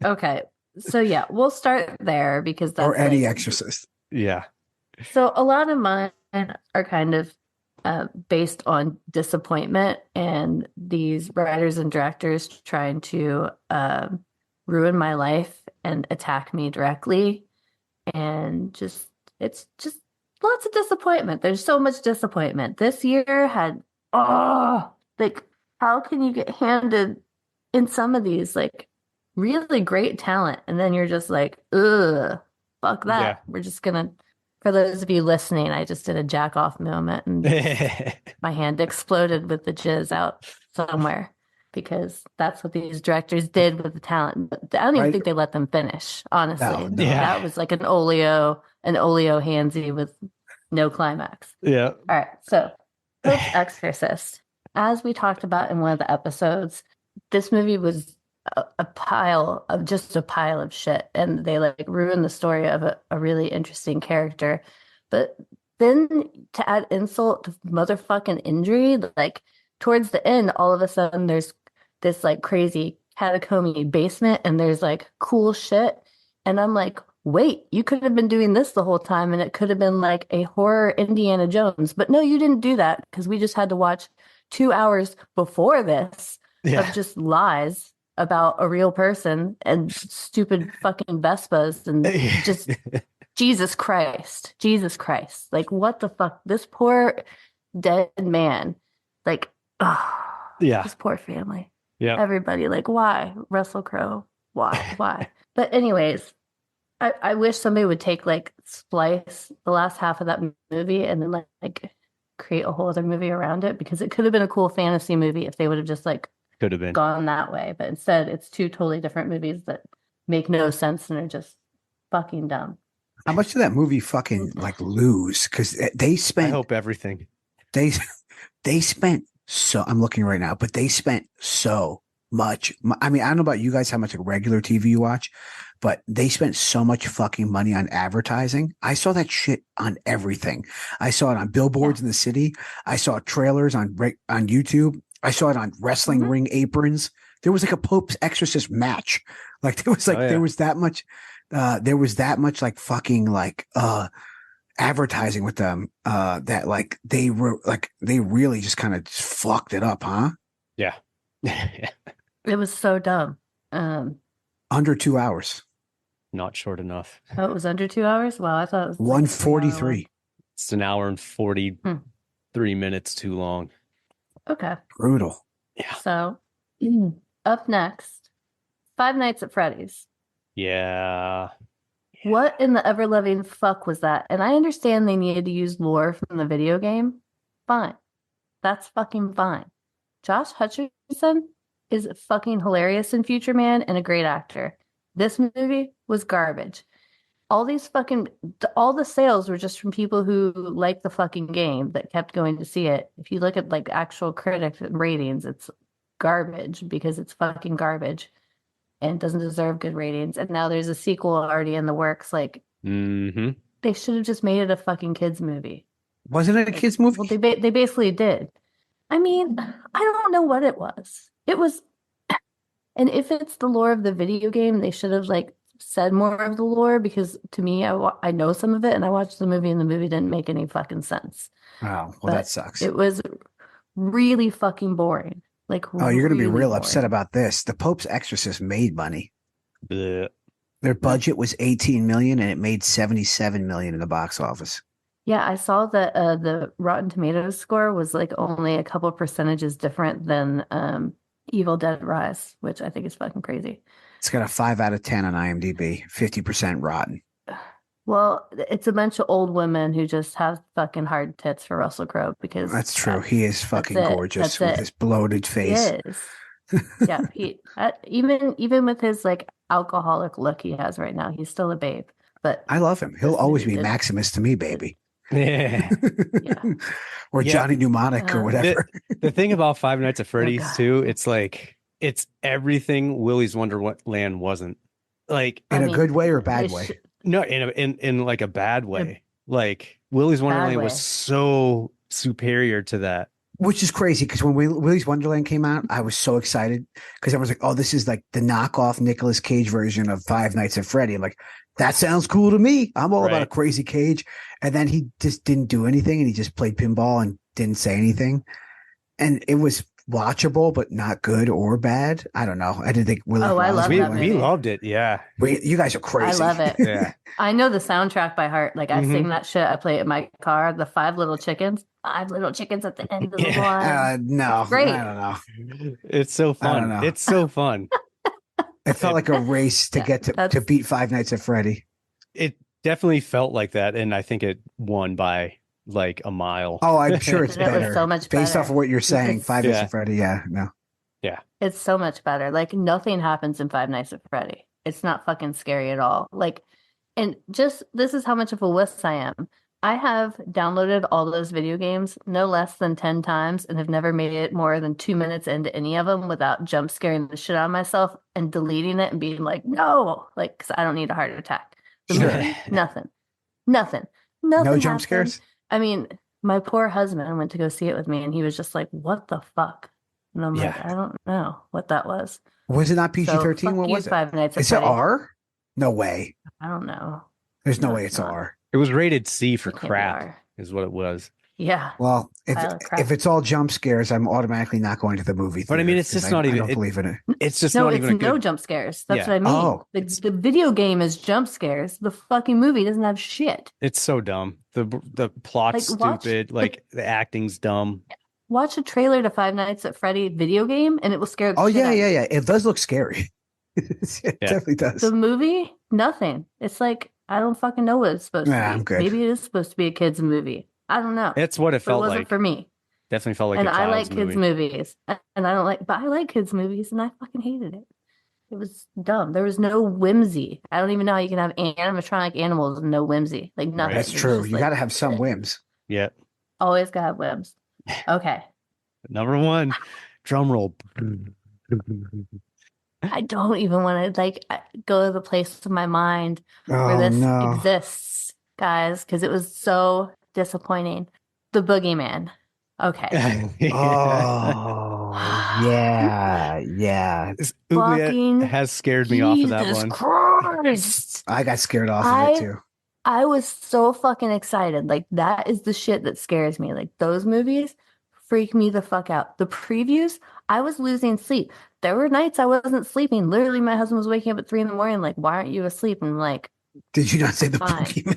Okay. So yeah, we'll start there because that's or any like, Exorcist. Yeah. so a lot of mine are kind of based on disappointment and these writers and directors trying to ruin my life and attack me directly. And it's just lots of disappointment. There's so much disappointment. This year had, like, how can you get handed in some of these, like, really great talent, and then you're just like, ugh, fuck that. Yeah. We're just gonna, for those of you listening, I just did a jack off moment and my hand exploded with the jizz out somewhere because that's what these directors did with the talent. But I don't even think they let them finish, honestly. No. Yeah. That was like an oleo handsy with no climax. Yeah. All right, so Pope's Exorcist. As we talked about in one of the episodes, this movie was a pile of shit, and they like ruined the story of a really interesting character. But then to add insult to motherfucking injury, like towards the end, all of a sudden there's this like crazy catacomby basement, and there's like cool shit, and I'm like, wait, you could have been doing this the whole time, and it could have been like a horror Indiana Jones. But no, you didn't do that because we just had to watch 2 hours before this of just lies about a real person and stupid fucking Vespas and just Jesus Christ. Like, what the fuck? This poor dead man. Like, this poor family. Yeah. Everybody, like, why? Russell Crowe. Why? But anyways, I wish somebody would take like splice the last half of that movie and then like create a whole other movie around it, because it could have been a cool fantasy movie if they would have just like Could have been gone that way. But instead, it's two totally different movies that make no sense and are just fucking dumb. How much did that movie fucking like lose? Because they spent. I hope everything. They spent so. I'm looking right now, but they spent so much. I mean, I don't know about you guys, how much like regular TV you watch, but they spent so much fucking money on advertising. I saw that shit on everything. I saw it on billboards in the city. I saw trailers on YouTube. I saw it on wrestling ring aprons. There was like a Pope's Exorcist match. Like there was like there was that much. There was that much like fucking like advertising with them. That like they were like they really just kind of fucked it up, huh? Yeah. It was so dumb. Under 2 hours. Not short enough. Oh, it was under 2 hours? Wow, I thought it was 1:43. It's an hour and 43 minutes too long. Okay. Brutal. Yeah. So up next, Five Nights at Freddy's. Yeah. What in the ever-loving fuck was that? And I understand they needed to use lore from the video game. Fine. That's fucking fine. Josh Hutcherson is fucking hilarious in Future Man and a great actor. This movie was garbage. All the sales were just from people who liked the fucking game that kept going to see it. If you look at like actual critics and ratings, it's garbage because it's fucking garbage and doesn't deserve good ratings. And now there's a sequel already in the works. Like, they should have just made it a fucking kids movie. Wasn't it a kids movie? Well, they basically did. I mean, I don't know what it was. It was, and if it's the lore of the video game, they should have like said more of the lore, because to me, I know some of it, and I watched the movie, and the movie didn't make any fucking sense. Oh, well, But that sucks. it was really fucking boring. Like, You're going to be really real boring. upset about this. The Pope's Exorcist made money. Blech. Their budget was 18 million, and it made 77 million in the box office. Yeah, I saw that the Rotten Tomatoes score was like only a couple percentages different than Evil Dead Rise, which I think is fucking crazy. It's got a 5 out of 10 on IMDb, 50% rotten. Well, it's a bunch of old women who just have fucking hard tits for Russell Crowe, because That's true. He is fucking it. gorgeous That's with it. his bloated He face. is. Yeah, even with his like alcoholic look he has right now, he's still a babe. But I love him. He'll this always movie be did- Maximus to me, baby. Yeah. Yeah. Or Yeah. Johnny Mnemonic or whatever. The thing about Five Nights at Freddy's God. too, it's like it's everything Willy's Wonderland wasn't. Like In I a mean, good way or a bad it way? should- no, in like a bad way. Like Willy's Wonderland way. was so superior to that. Which is crazy because when Willy's Wonderland came out, I was so excited because I was like, "Oh, this is like the knockoff Nicolas Cage version of Five Nights at Freddy." I'm like, "That sounds cool to me. I'm all about a crazy Cage." And then he just didn't do anything, and he just played pinball and didn't say anything. And it was watchable, but not good or bad. I don't know. I didn't think Willy. Oh, I love that We movie. loved it. Yeah. You guys are crazy. I love it. Yeah. I know the soundtrack by heart. Like I sing that shit. I play it in my car. The Five Little Chickens. Five little chickens at the end of the line. No, Great. I don't know. It's so I don't fun. know. It's so fun. It felt like a race to get to beat Five Nights at Freddy. It definitely felt like that, and I think it won by like a mile. Oh, I'm sure it's And it was better. so much Based better. off of what you're saying, It's- Five Nights at Freddy. Yeah, no. It's so much better. Like nothing happens in Five Nights at Freddy. It's not fucking scary at all. Like, and just this is how much of a wuss I am. I have downloaded all those video games no less than 10 times and have never made it more than 2 minutes into any of them without jump scaring the shit out of myself and deleting it and being like, no, like, because I don't need a heart attack. The Sure. movie, nothing. No jump happened. scares? I mean, my poor husband went to go see it with me and he was just like, what the fuck? And I'm like, I don't know what that was. Was it not PG-13? So, what fuck was you, it? Five Nights at Is it Freddy's. R? No way. I don't know. There's no No, way it's it's not. R. It was rated C for It can't be crap, R. is what it was. Yeah. Well, Pile of crap. if it's all jump scares, I'm automatically not going to the movie theater. But I mean, it's just 'cause not even. I don't believe in it. It's just No, not it's even a no good. jump scares. That's Yeah. what I mean. Oh, The video game is jump scares. The fucking movie doesn't have shit. It's so dumb. The plot's Like, watch- stupid. Like the acting's dumb. Watch a trailer to Five Nights at Freddy video game and it will scare the Oh shit yeah, out of you. yeah. It does look scary. It definitely does. The movie, nothing. It's like, I don't fucking know what it's supposed to be. I'm good. Maybe it is supposed to be a kid's movie. I don't know. It's what it But it felt wasn't like. for me. Definitely felt like And a I child's like kids' movie. movies. And I don't like, but I like kids' movies and I fucking hated it. It was dumb. There was no whimsy. I don't even know how you can have animatronic animals and no whimsy. Like nothing. That's It was true. just You like, got to have some whims. Yeah. always gotta have whims. Okay. Number one, drum roll. I don't even want to go to the place of my mind where Oh this no. exists, guys, because it was so disappointing. The Boogeyman. Okay. Oh yeah. This Fucking Oubliette has scared me off of that Jesus one. Christ. I got scared off of it too. I was so fucking excited. Like, that is the shit that scares me. Like, those movies freak me the fuck out. The previews, I was losing sleep. There were nights I wasn't sleeping. Literally, my husband was waking up at 3 a.m. like, why aren't you asleep? And I'm like, Did you not say the fine. Boogeyman?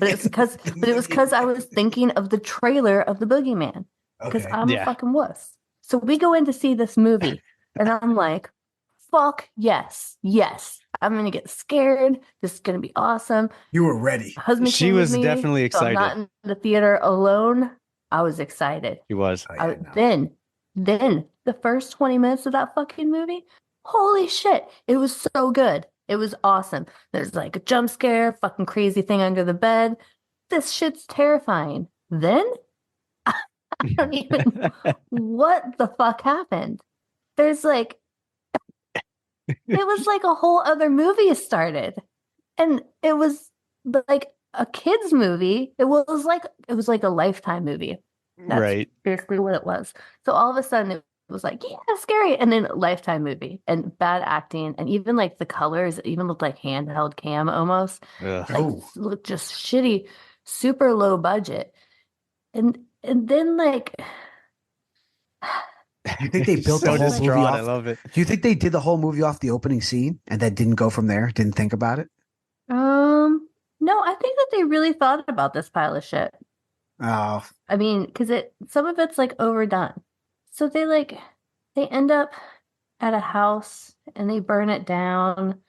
But it was because I was thinking of the trailer of the Boogeyman. Because Okay. I'm Yeah. a fucking wuss. So we go in to see this movie, and I'm like, fuck yes. I'm gonna get scared. This is gonna be awesome. You were ready. My husband She came with was me, definitely so I'm not excited. in the theater alone. I was excited. He was. Oh, yeah, no. Then the first 20 minutes of that fucking movie, holy shit, it was so good. It was awesome. There's like a jump scare, fucking crazy thing under the bed. This shit's terrifying. Then I don't even what the fuck happened. There's like it was like a whole other movie started. And it was like a kid's movie. It was like a Lifetime movie. That's Right. basically what it was. So all of a sudden it was like, yeah, scary. And then Lifetime movie and bad acting. And even like the colors even looked like handheld cam almost. Ugh. Like Oh. looked just shitty, super low budget. And then like You think they built so the whole movie distraught. I off? love it. Do you think they did the whole movie off the opening scene and then didn't go from there? Didn't think about it? no, I think that they really thought about this pile of shit. Oh, I mean, because some of it's like overdone. So they end up at a house and they burn it down.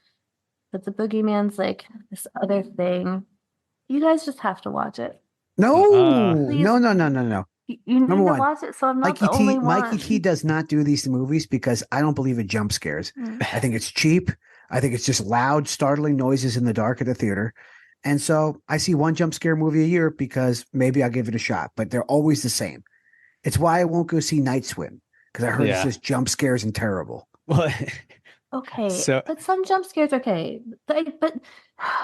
But the boogeyman's like this other thing. You guys just have to watch it. no, Please. no. You need Number to one, watch it, so I'm not Mikey the only T. one. Mikey T. does not do these movies because I don't believe in jump scares. I think it's cheap. I think it's just loud, startling noises in the dark at the theater. And so I see one jump scare movie a year because maybe I'll give it a shot, but they're always the same. It's why I won't go see Night Swim because I heard Yeah. it's just jump scares and terrible. Well, Okay, So- but some jump scares are okay. But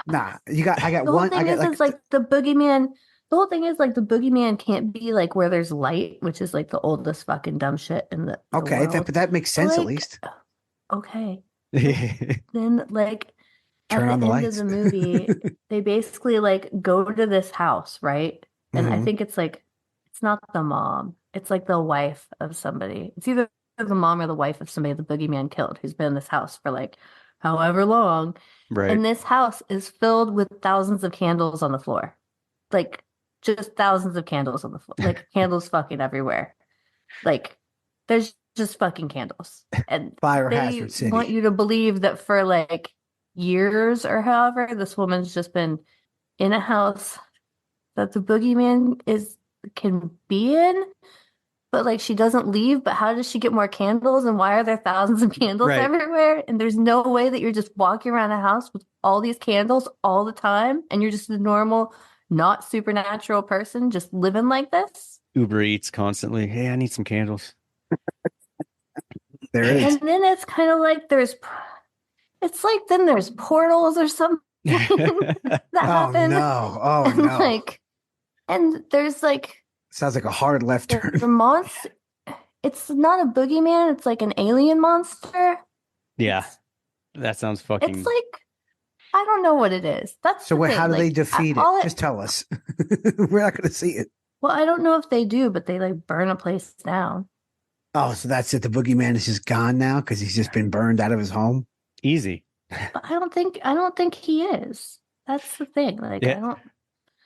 Nah, I got the whole one. thing I got is like the boogeyman. the whole thing is like the boogeyman can't be like where there's light, which is like the oldest fucking dumb shit in the Okay, world. but that makes sense at least. Okay. Then like Turn at on the the end lights. of the movie, they basically like go to this house, right? And I Mhm. think it's like it's not the mom. It's like the wife of somebody. It's either the mom or the wife of somebody the boogeyman killed who's been in this house for like however long. Right. And this house is filled with thousands of candles on the floor. Like just thousands of candles on the floor. Like candles fucking everywhere. Like there's just fucking candles. And Fire they hazard city. want you to believe that for like years or however, this woman's just been in a house that the boogeyman can be in, but like she doesn't leave. But how does she get more candles? And why are there thousands of candles Right. everywhere? And there's no way that you're just walking around a house with all these candles all the time, and you're just a normal, not supernatural person just living like this. Uber Eats constantly. Hey, I need some candles. There it is. And then it's kind of like it's like then there's portals or something that Oh happen. no! Oh And no! like, and there's like Sounds like a hard left turn. the monster. It's not a boogeyman. It's like an alien monster. Yeah, that sounds fucking. It's like I don't know what it is. That's So the wait, thing. how do they Like, defeat all it? Just tell us. We're not going to see it. Well, I don't know if they do, but they like burn a place down. Oh, so that's it. The boogeyman is just gone now because he's just been burned out of his home. Easy. But I don't think he is. That's the thing. Like Yeah. I don't.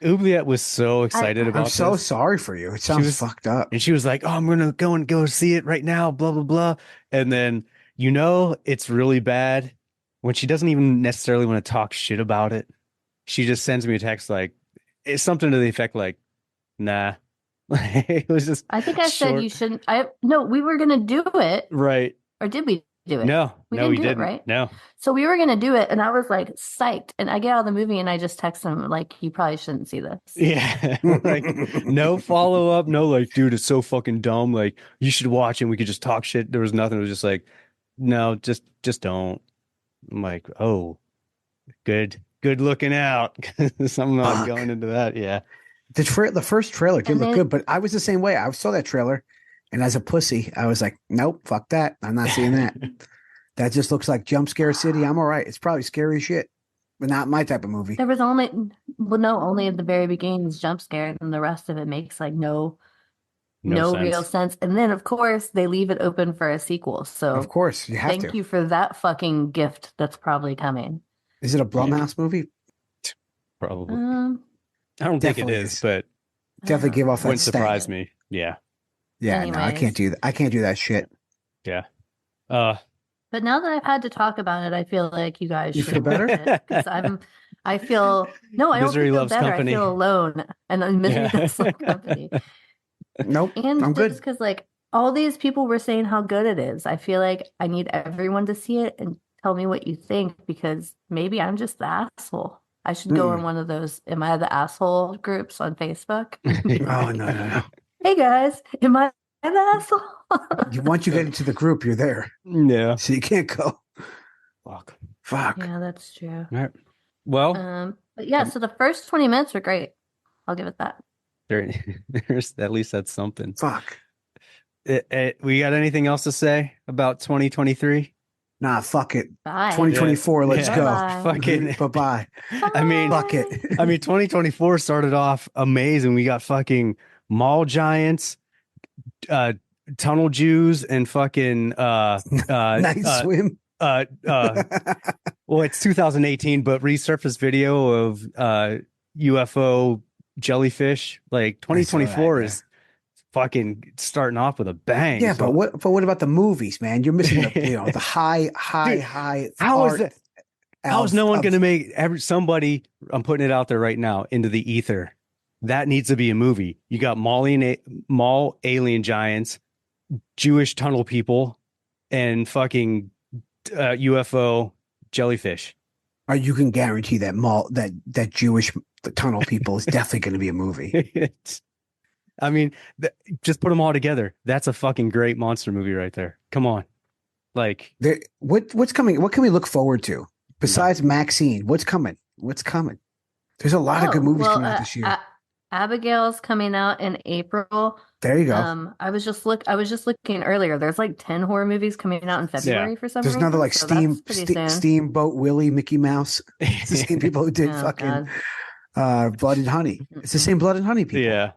Oubliette was so excited about I'm so this. sorry for you. It sounds was- fucked up. And she was like, "Oh, I'm gonna go see it right now." Blah blah blah. And then it's really bad when she doesn't even necessarily want to talk shit about it. She just sends me a text like, it's something to the effect like, "Nah." It was just. I think I said short. you shouldn't. No, we were gonna do it, Right. or did we do it? No, We no, didn't we do it, didn't. right? No. So we were gonna do it, and I was like psyched. And I get out of the movie, and I just text him like, "You probably shouldn't see this." Yeah. Like no follow up. No, like, dude, it's so fucking dumb. Like, you should watch it. We could just talk shit. There was nothing. It was just like, no, just don't. I'm like, oh, good looking out. Because I'm not Fuck. going into that. Yeah. The first trailer did And look then- good, but I was the same way. I saw that trailer, and as a pussy, I was like, nope, fuck that. I'm not seeing that. That just looks like jump scare city. I'm all right. It's probably scary as shit, but not my type of movie. There was only at the very beginning is jump scare, and the rest of it makes like no real sense. And then of course they leave it open for a sequel. So Of course, you have thank to. you for that fucking gift that's probably coming. Is it a Blumhouse movie? Probably. Um, I don't think it definitely is, is. but Definitely give off that wouldn't stank. surprise me. Yeah. Yeah, no, I Anyways. can't do that. I can't do that shit. Yeah. But now that I've had to talk about it, I feel like you guys You should feel better? watch it, 'cause I feel no, I don't Misery feel loves better. company. I feel alone, and misery Yeah. does love company. Nope, And I'm just good. because like all these people were saying how good it is, I feel like I need everyone to see it and tell me what you think, because maybe I'm just the asshole. I should go in one of those "Am I the asshole" groups on Facebook. Oh no. Hey guys, am I the asshole? Once you get into the group, you're there, Yeah. so you can't go. Fuck. Fuck. Yeah, that's true. All right. Well, But yeah, so the first 20 minutes were great. I'll give it that. there's at least that's something. Fuck. We got anything else to say about 2023? Nah, fuck it. Bye. 2024, let's Yeah. go. Bye. Fucking. Bye-bye. I mean, Fuck it. I mean, 2024 started off amazing. We got fucking mall giants, tunnel Jews, and fucking Night swim. well, it's 2018, but resurfaced video of UFO jellyfish. Like 2024 is fucking starting off with a bang. Yeah, So- but what about the movies, man? You're missing the the high Dude, high. how is art that? How is no one of- going to make somebody? I'm putting it out there right now into the ether. That needs to be a movie. You got mall alien giants, Jewish tunnel people, and fucking UFO jellyfish. Or you can guarantee that Jewish tunnel people is definitely going to be a movie. I mean, just put them all together. That's a fucking great monster movie right there. Come on, like What's coming? What can we look forward to besides Maxine? What's coming? What's coming? There's a lot of good movies coming out this year. Abigail's coming out in April. There you go. I was just looking earlier. There's like 10 horror movies coming out in February for some There's reason. another like So that's pretty soon. Steamboat Willie, Mickey Mouse. It's the same people who did fucking Blood and Honey. It's the same Blood and Honey people. Yeah.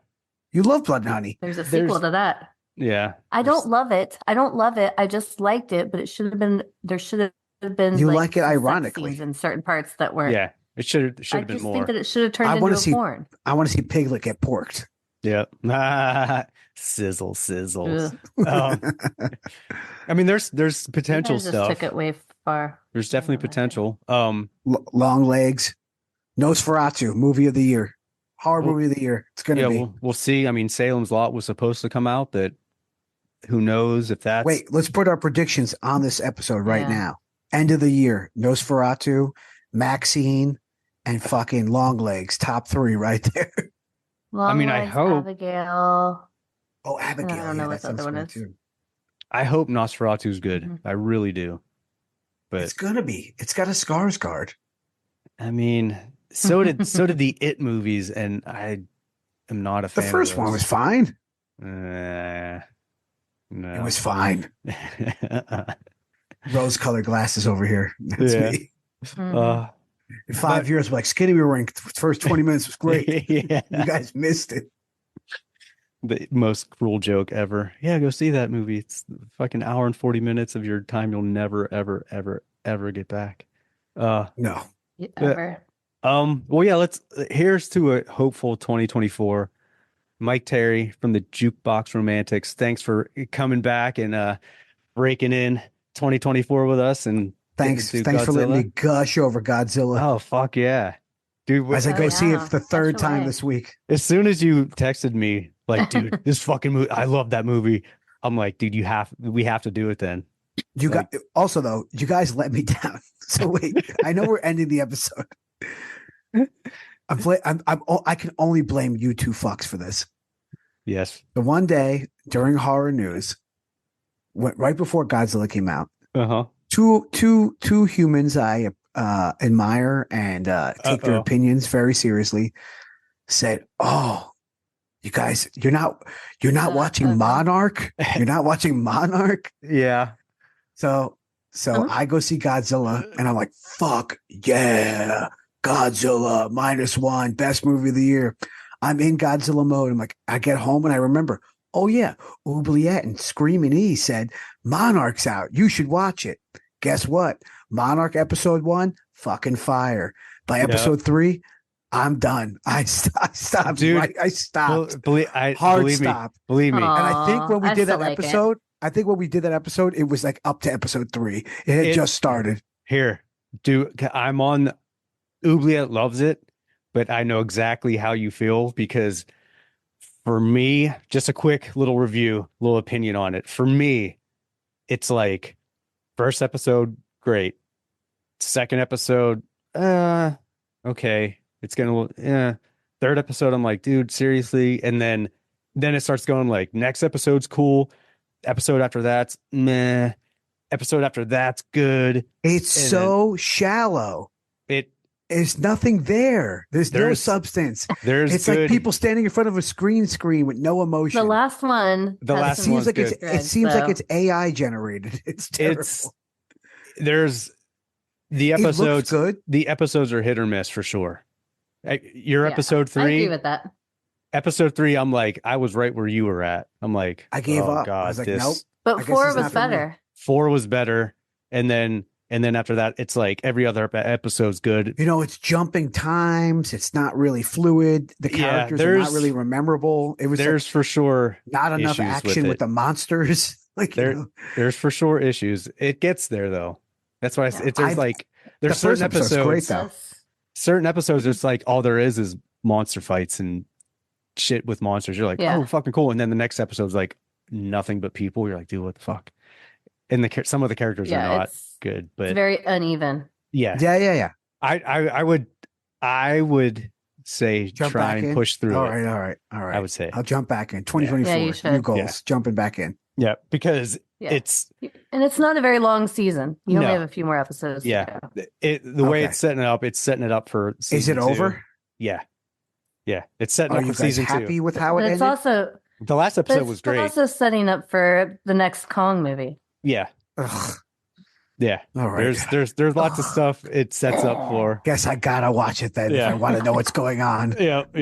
You love Blood and Honey. There's a sequel to that. Yeah. I don't love it. I just liked it, but it should have been. There should have been. You like like it sex ironically scenes in certain parts that weren't. Yeah. It should have been more. I just think that it should have turned into a porn. I want to see Piglet get porked. Yep. Sizzles. I mean, there's potential You guys stuff. just took it way far. There's definitely potential. Long Legs, Nosferatu, movie of the year, horror movie of the year. It's gonna be. We'll see. I mean, Salem's Lot was supposed to come out, but who knows if that's. Wait, let's put our predictions on this episode right now. End of the year, Nosferatu, Maxine, and fucking Long Legs, top 3 right there. Long I mean, I Legs, hope. Abigail. Oh, Abigail. I don't know what the other one is. Too. I hope Nosferatu's good. Mm-hmm. I really do. But it's gonna be. It's got a Skarsgård. I mean, so did the It movies, and I am not a fan. The first of one was fine. No. It was fine. Rose-colored glasses over here. That's me. In 5 years, we're like Skinny We Were the first 20 minutes was great. Yeah. You guys missed it. The most cruel joke ever. Yeah, go see that movie. It's fucking hour and 40 minutes of your time you'll never, ever, ever, ever get back. No. Ever. Well, yeah, here's to a hopeful 2024. Mike Terry from the Jukebox Romantics. Thanks for coming back and breaking in 2024 with us. And thanks for letting me gush over Godzilla. Oh, fuck yeah. Dude, as I go see it for the third time this week. As soon as you texted me, like, dude, this fucking movie, I love that movie. I'm like, dude, we have to do it then. You guys let me down. So wait, I know we're ending the episode. I can only blame you two fucks for this. Yes. The one day during horror news, right before Godzilla came out, two humans I admire and take their opinions very seriously said, "Oh, you guys, you're not watching Monarch. You're not watching Monarch." Yeah. So I go see Godzilla, and I'm like, "Fuck yeah, Godzilla -1, best movie of the year." I'm in Godzilla mode. I'm like, I get home and I remember, oh yeah, Oubliette and Screaming E said Monarch's out. You should watch it. Guess what? Monarch episode 1, fucking fire. By episode 3, I'm done. I stopped. Dude, right? I stopped. Believe stop. Believe me. And I think when we did that episode, it was like up to episode 3. It had just started. Here, I'm on. Oubliette loves it, but I know exactly how you feel because for me, just a quick little review, little opinion on it. For me, it's like first episode, great. Second episode, okay. It's gonna, third episode, I'm like, dude, seriously. And then it starts going like, next episode's cool. Episode after that's meh. Episode after that's good. It's so shallow. There's nothing there. There's no substance. It's good. like people standing in front of a screen with no emotion. The last one. It seems like it's AI generated. It's terrible. There's the episodes. It looks good. The episodes are hit or miss for sure. Episode 3. I agree with that. Episode 3, I'm like, I was right where you were at. I'm like, I gave up. God, I was like, nope. But 4 was better. 4 was better, and then after that, it's like every other episode's good. It's jumping times. It's not really fluid. The characters are not really memorable. There's for sure not enough action with the monsters. There's for sure issues. It gets there though. That's why there's certain episodes. Great though. Certain episodes, it's like all there is monster fights and shit with monsters. You're like, oh, fucking cool. And then the next episode's like nothing but people. You're like, dude, what the fuck? And some of the characters are not good, but it's very uneven. Yeah. I would say try and push through. All right. I would say I'll jump back in 2024. New goals, jumping back in. Yeah, because it's not a very long season. You only have a few more episodes. Yeah, the way it's setting it up for. Is it over? Yeah. Yeah, it's setting Are up you for guys season happy 2. with how it But it's ended? also The last but episode it's was great. also setting up for the next Kong movie. Yeah, Ugh. yeah. All right. There's lots of stuff it sets up for. Guess I gotta watch it then if Yeah. I want to know what's going on. Yep.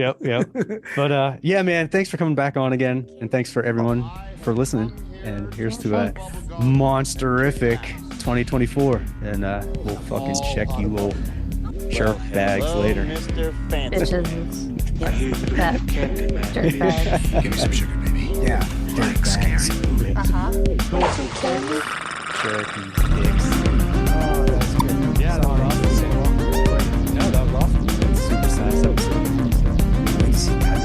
But yeah, man, thanks for coming back on again, and thanks for everyone for listening. And here's to a monsterific 2024, and we'll fucking check you little jerk bags later. Bitches. I hear you That love candy, man. dirt bags. Give me some sugar, baby. Yeah. Like scary. Want some candy? Cherokee dicks. Oh, that's good. Yeah, that was awesome. No, that was awesome. It's a supersized episode. Let me see, guys.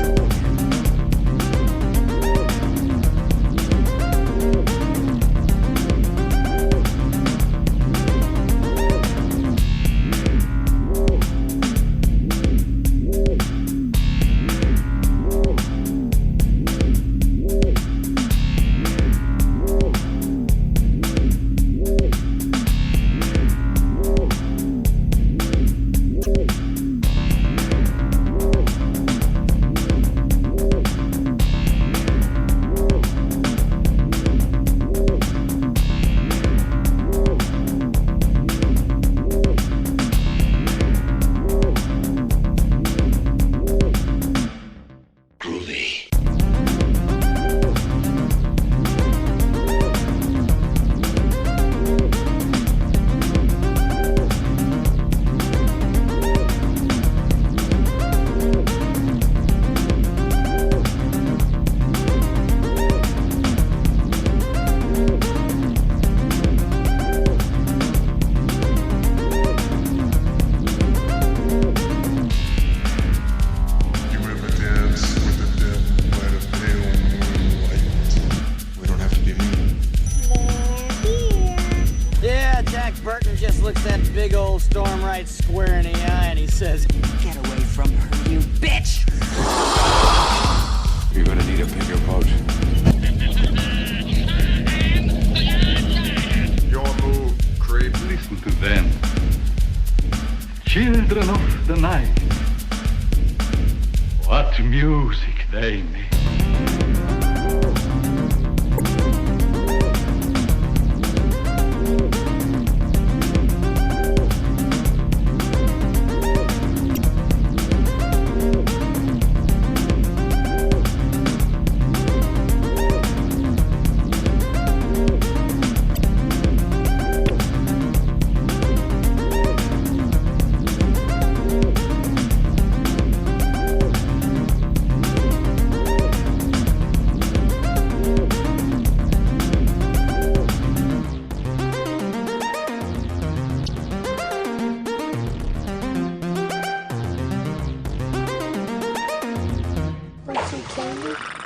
Groovy. You ever dance with the devil by the pale moonlight? We don't have to be mean. Yeah, Jack Burton just looks that big old storm right square in the eye and he says, "Get away from her, you bitch!" You're gonna need a bigger boat. Your move, creep. Listen to them. Children of the night. What music they make. Want some candy?